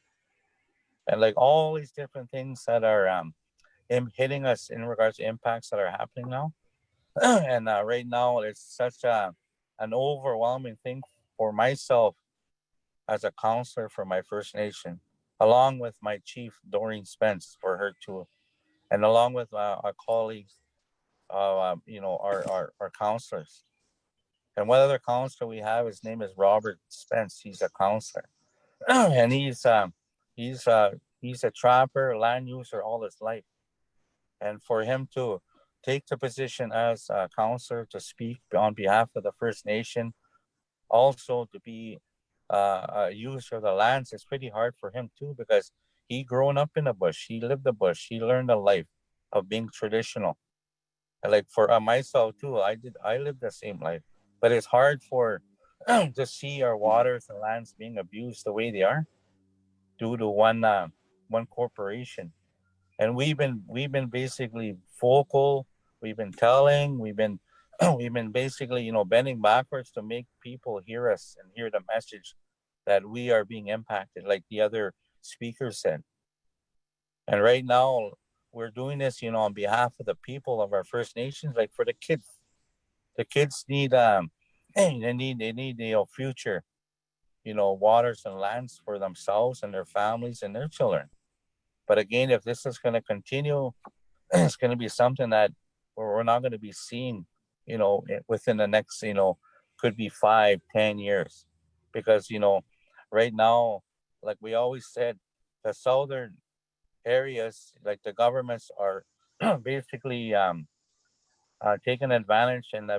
[SPEAKER 3] And like all these different things that are hitting us in regards to impacts that are happening now. And right now, it's such an overwhelming thing for myself as a counselor for my First Nation, along with my chief, Doreen Spence, for her too, and along with our colleagues, our counselors. And one other counselor we have, his name is Robert Spence. He's a counselor, and he's a trapper, land user all his life. And for him to take the position as a counselor to speak on behalf of the First Nation, also to be a user of the lands, it's pretty hard for him too, because he grown up in the bush, he lived the bush, he learned a life of being traditional. And like for myself too, I lived the same life, but it's hard for to see our waters and lands being abused the way they are due to one corporation. And we've been basically vocal. We've been telling. We've been we've been basically bending backwards to make people hear us and hear the message that we are being impacted, like the other speaker said. And right now we're doing this, on behalf of the people of our First Nations, like for the kids. The kids need they need future, waters and lands for themselves and their families and their children. But again, if this is going to continue, it's going to be something that we're not going to be seeing, within the next, could be 5-10 years. Because, right now, like we always said, the southern areas, like the governments are basically taking advantage and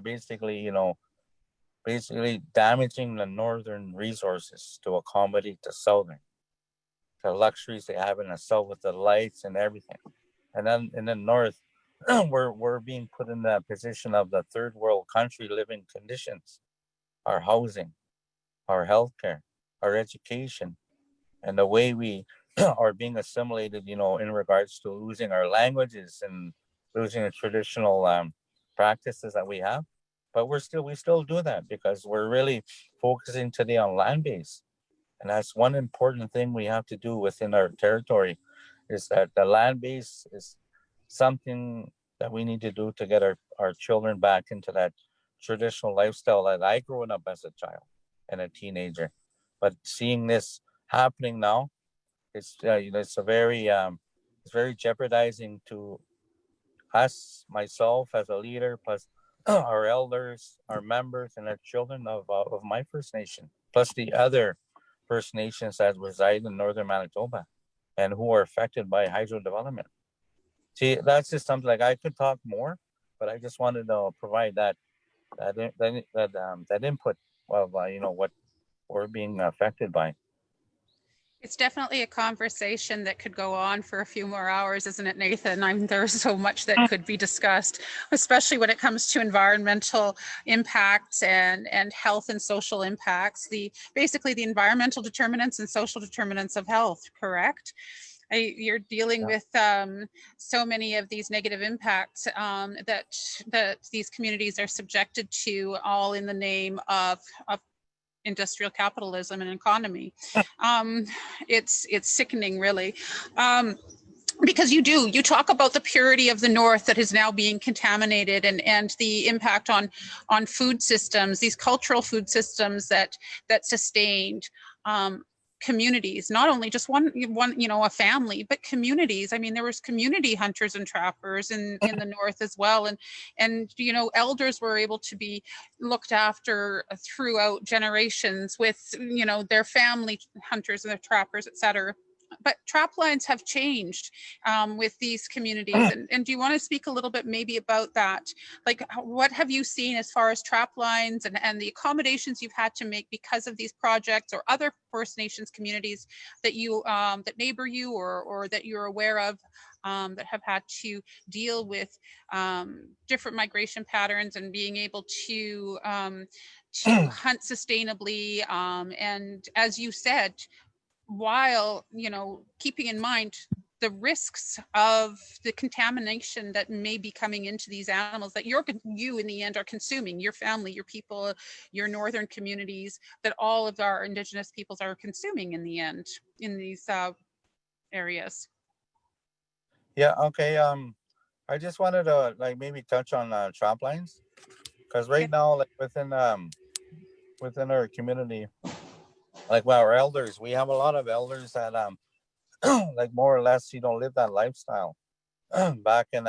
[SPEAKER 3] basically damaging the northern resources to accommodate the southern, the luxuries they have in the south with the lights and everything. And then in the north, we're being put in the position of the third world country living conditions, our housing, our healthcare, our education, and the way we are being assimilated, in regards to losing our languages and losing the traditional practices that we have. But we still do that because we're really focusing today on land base. And that's one important thing we have to do within our territory, is that the land base is something that we need to do to get our children back into that traditional lifestyle that I grew up as a child and a teenager. But seeing this happening now, it's it's a very it's very jeopardizing to us, myself as a leader, plus our elders, our members, and our children of my First Nation, plus the other First Nations that reside in northern Manitoba and who are affected by hydro development. See, that's just something like I could talk more, but I just wanted to provide that input of what we're being affected by.
[SPEAKER 1] It's definitely a conversation that could go on for a few more hours, isn't it, Nathan? There's so much that could be discussed, especially when it comes to environmental impacts and health and social impacts. Basically the environmental determinants and social determinants of health, correct? You're dealing with so many of these negative impacts that these communities are subjected to, all in the name of industrial capitalism and economy. It's sickening, really. Because you talk about the purity of the North that is now being contaminated, and the impact on food systems, these cultural food systems that sustained communities, not only just one a family, but communities. I mean, there was community hunters and trappers in the North as well, and elders were able to be looked after throughout generations with their family hunters and their trappers, etc. But trap lines have changed with these communities, and do you want to speak a little bit maybe about that? Like, what have you seen as far as trap lines and the accommodations you've had to make because of these projects, or other First Nations communities that you that neighbor you, or that you're aware of, that have had to deal with different migration patterns and being able to hunt sustainably, and as you said, while keeping in mind the risks of the contamination that may be coming into these animals that you in the end are consuming, your family, your people, your northern communities, that all of our Indigenous peoples are consuming in the end in these areas.
[SPEAKER 3] Yeah, okay. I just wanted to maybe touch on trap lines, because right now, within our community, our elders, we have a lot of elders that more or less live that lifestyle. back in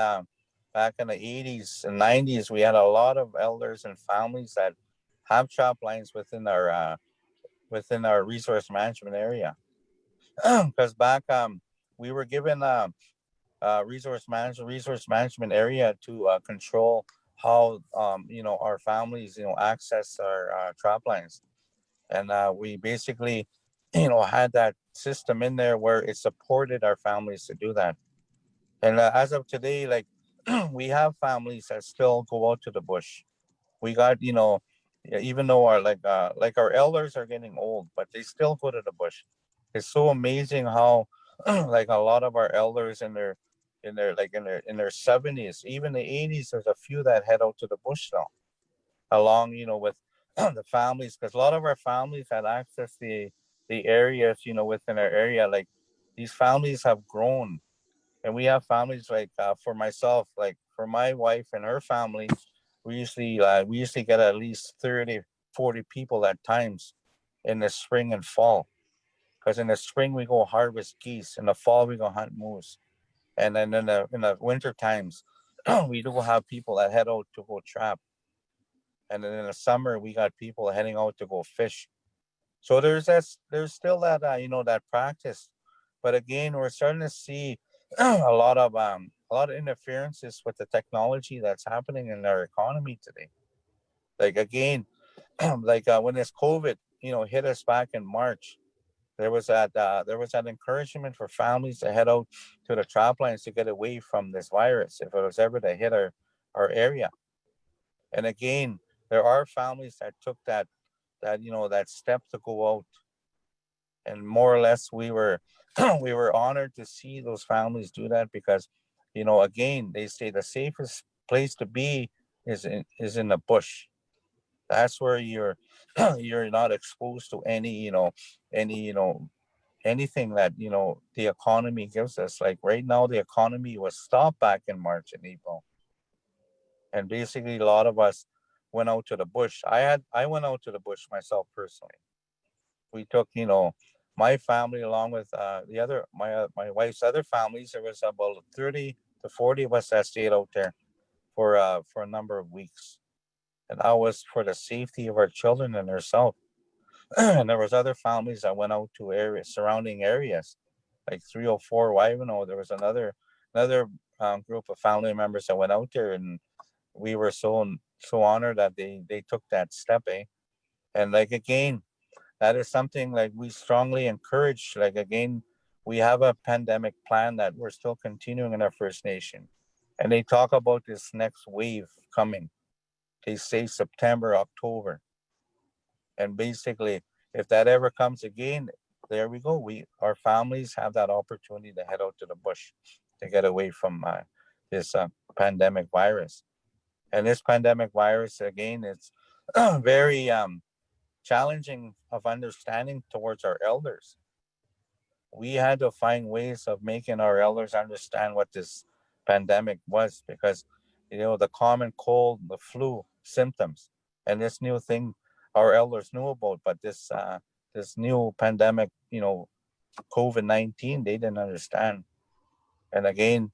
[SPEAKER 3] back in the 80s and 90s, we had a lot of elders and families that have trap lines within our resource management area. Because back we were given resource management area to control how our families access our trap lines, and we basically had that system in there where it supported our families to do that. And as of today, we have families that still go out to the bush. We got even though our elders are getting old, but they still go to the bush. It's so amazing how a lot of our elders in their 70s, even the 80s, there's a few that head out to the bush now, along with the families, because a lot of our families had access the areas within our area. Like, these families have grown, and we have families for myself, for my wife and her family, we usually get at least 30-40 people at times in the spring and fall, because in the spring we go harvest geese, in the fall we go hunt moose, and then in the winter times we do have people that head out to go trap, and then in the summer we got people heading out to go fish. So there's still that that practice, but again, we're starting to see a lot of interferences with the technology that's happening in our economy today. Like, again, when this COVID hit us back in March, there was that encouragement for families to head out to the trap lines to get away from this virus if it was ever to hit our area. And again, there are families that took that step to go out, and more or less we were we were honored to see those families do that, because again, they say the safest place to be is in the bush. That's where you're not exposed to any anything that the economy gives us. Like right now, the economy was stopped back in March and April. And basically, a lot of us went out to the bush. I went out to the bush myself personally. We took, my family along with the other my wife's other families. There was about 30 to 40 of us that stayed out there for a number of weeks, and that was for the safety of our children and ourselves. And there was other families that went out to areas surrounding areas like 304 Wivano. There was another group of family members that went out there, and we were so honored that they took that step, eh? And like again, that is something like we strongly encourage. Like again, we have a pandemic plan that we're still continuing in our First Nation, and they talk about this next wave coming. They say September, October, and basically, if that ever comes again, there we go. Our families have that opportunity to head out to the bush to get away from this pandemic virus. And this pandemic virus again, it's very challenging of understanding towards our elders. We had to find ways of making our elders understand what this pandemic was, because the common cold, the flu symptoms, and this new thing our elders knew about, but this new pandemic, COVID-19, they didn't understand. And again,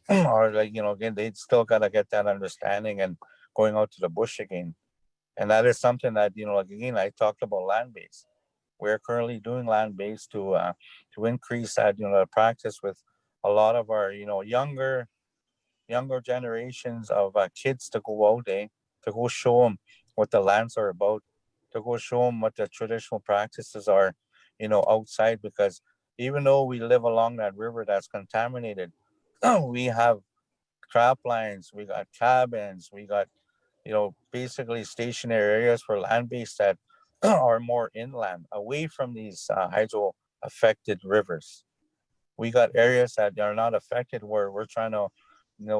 [SPEAKER 3] or like again, they still gotta get that understanding and going out to the bush again. And that is something that like again, I talked about land base. We're currently doing land based to increase that the practice with a lot of our younger generations of kids to go out there, to go show them what the lands are about, to go show them what the traditional practices are, outside. Because even though we live along that river that's contaminated, we have trap lines, we got cabins, we got basically stationary areas for land based that are more inland, away from these hydro affected rivers. We got areas that are not affected where we're trying to,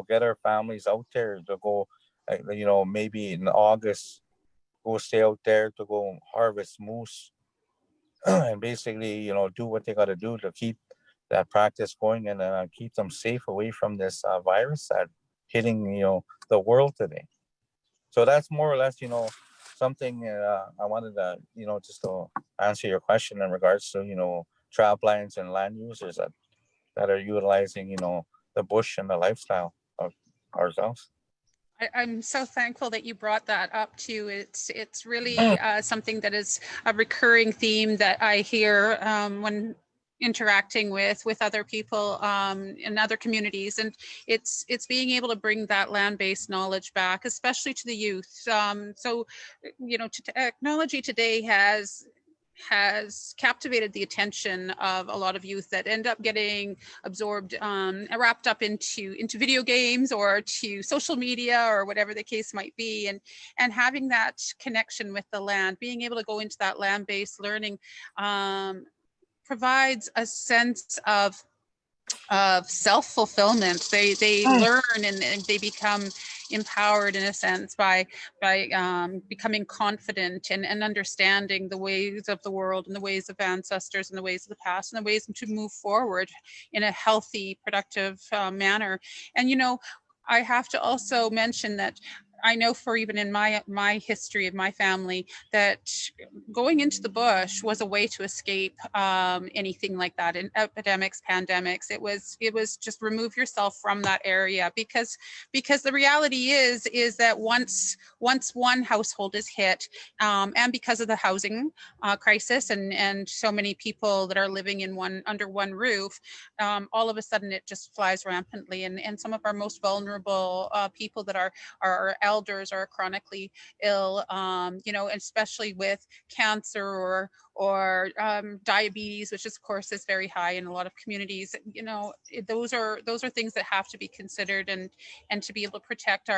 [SPEAKER 3] get our families out there to go, maybe in August, go stay out there to go harvest moose and basically, do what they got to do to keep that practice going and keep them safe away from this virus that hitting, the world today. So that's more or less, something I wanted to, just to answer your question in regards to, trap lines and land users that are utilizing, the bush and the lifestyle of ourselves.
[SPEAKER 1] I'm so thankful that you brought that up too. It's really something that is a recurring theme that I hear when interacting with other people in other communities, and it's being able to bring that land-based knowledge back, especially to the youth. So technology today has captivated the attention of a lot of youth that end up getting absorbed, wrapped up into video games or to social media or whatever the case might be, and having that connection with the land, being able to go into that land-based learning provides a sense of self-fulfillment. They learn and they become empowered in a sense by becoming confident and understanding the ways of the world and the ways of ancestors and the ways of the past and the ways to move forward in a healthy, productive manner. And I have to also mention that I know for even in my history of my family that going into the bush was a way to escape anything like that, in epidemics, pandemics. It was just remove yourself from that area, because the reality is that once one household is hit, and because of the housing crisis and so many people that are living in under one roof, all of a sudden it just flies rampantly, and some of our most vulnerable people that are elders are chronically ill, especially with cancer or diabetes, which of course is very high in a lot of communities. Those are things that have to be considered, and to be able to protect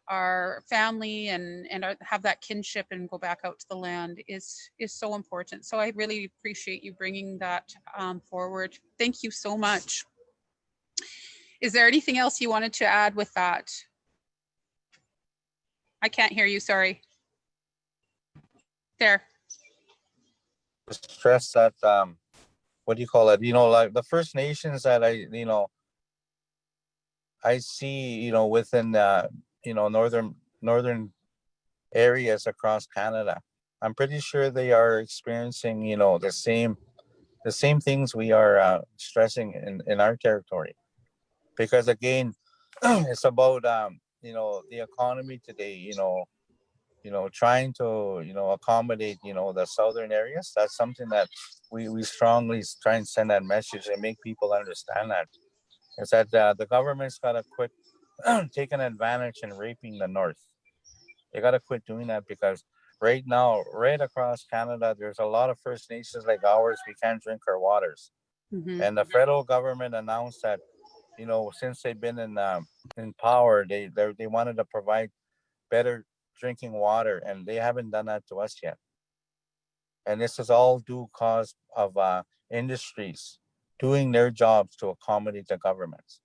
[SPEAKER 1] our family and have that kinship and go back out to the land is so important. So I really appreciate you bringing that forward. Thank you so much. Is there anything else you wanted to add with that? I can't hear you, sorry. There.
[SPEAKER 3] Stress that what do you call it? Like the First Nations that I see, within northern areas across Canada. I'm pretty sure they are experiencing, the same things we are stressing in our territory. Because again, it's about the economy today. Trying to accommodate the southern areas. That's something that we strongly try and send that message and make people understand that. Is that the government's got to quit taking advantage and raping the north. They got to quit doing that because right now, right across Canada, there's a lot of First Nations like ours. We can't drink our waters,
[SPEAKER 1] Mhm.
[SPEAKER 3] and the federal government announced that since they've been in power, they wanted to provide better drinking water, and they haven't done that to us yet. And this is all due cause of industries doing their jobs to accommodate the governments,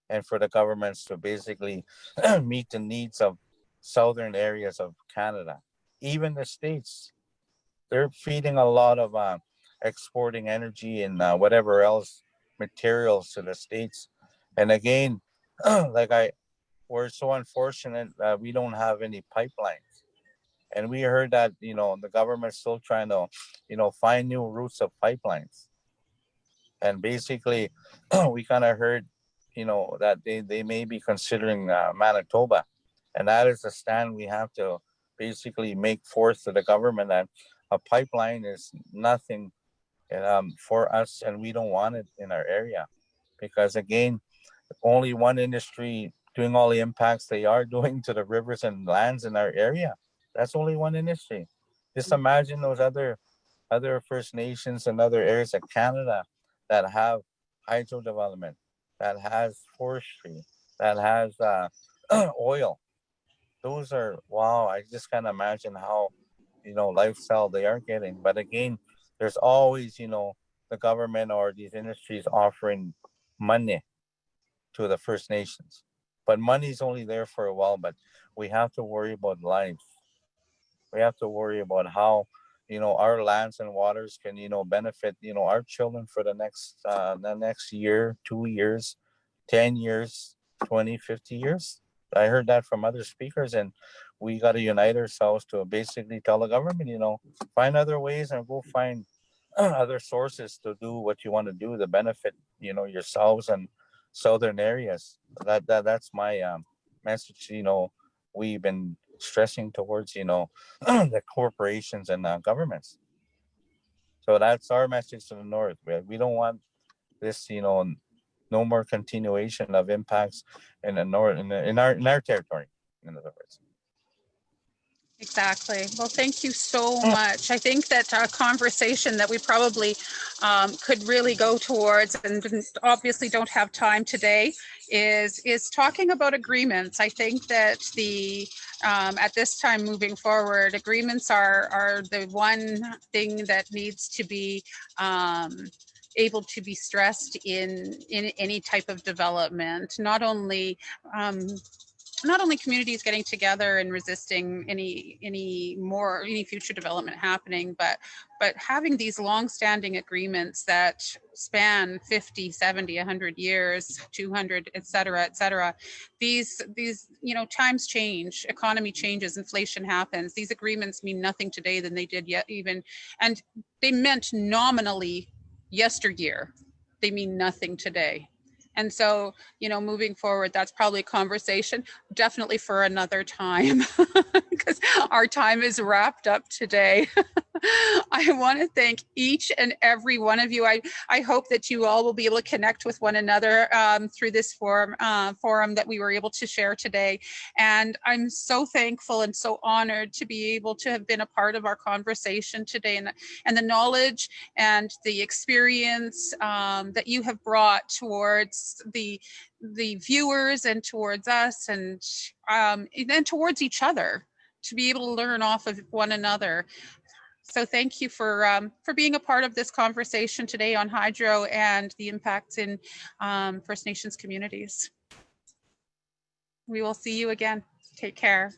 [SPEAKER 3] and for the governments to basically meet the needs of southern areas of Canada. Even the states, they're feeding a lot of exporting energy and whatever else materials to the states. And again, like we're so unfortunate that we don't have any pipelines. And we heard that the government's still trying to find new routes of pipelines. And basically, we kind of heard that they may be considering Manitoba, and that is the stand we have to basically make forth to the government that a pipeline is nothing for us, and we don't want it in our area, because again, only one industry doing all the impacts they are doing to the rivers and lands in our area. That's only one industry. Just imagine those other First Nations and other areas of Canada that have hydro development, that has forestry, that has oil. Those are wow. I just can't imagine how lifestyle they are getting. But again, there's always the government or these industries offering money to the First Nations. But money's only there for a while. But we have to worry about lives. We have to worry about how our lands and waters can benefit our children for the next year, 2 years, 10 years, 20, 50 years. I heard that from other speakers, and we got to unite ourselves to basically tell the government, find other ways and go find other sources to do what you want to do to benefit yourselves and southern areas. That's my message. We've been stressing towards the corporations and governments. So that's our message to the north. We don't want this no more continuation of impacts in the north in our territory, in other words.
[SPEAKER 1] Exactly. Well, thank you so much. I think that a conversation that we probably could really go towards, and obviously don't have time today, is talking about agreements. I think that at this time moving forward, agreements are the one thing that needs to be able to be stressed in any type of development. Not only communities getting together and resisting any future development happening, but having these long-standing agreements that span 50, 70, 100 years, 200, et cetera. These times change, economy changes, inflation happens. These agreements mean nothing today than they did yet even, and they meant nominally yesteryear. They mean nothing today. And so, moving forward, that's probably a conversation definitely for another time, because our time is wrapped up today. I want to thank each and every one of you. I hope that you all will be able to connect with one another through this forum that we were able to share today. And I'm so thankful and so honored to be able to have been a part of our conversation today, and the knowledge and the experience that you have brought towards the viewers and towards us, and then towards each other, to be able to learn off of one another. So thank you for being a part of this conversation today on hydro and the impacts in First Nations communities. We will see you again. Take care.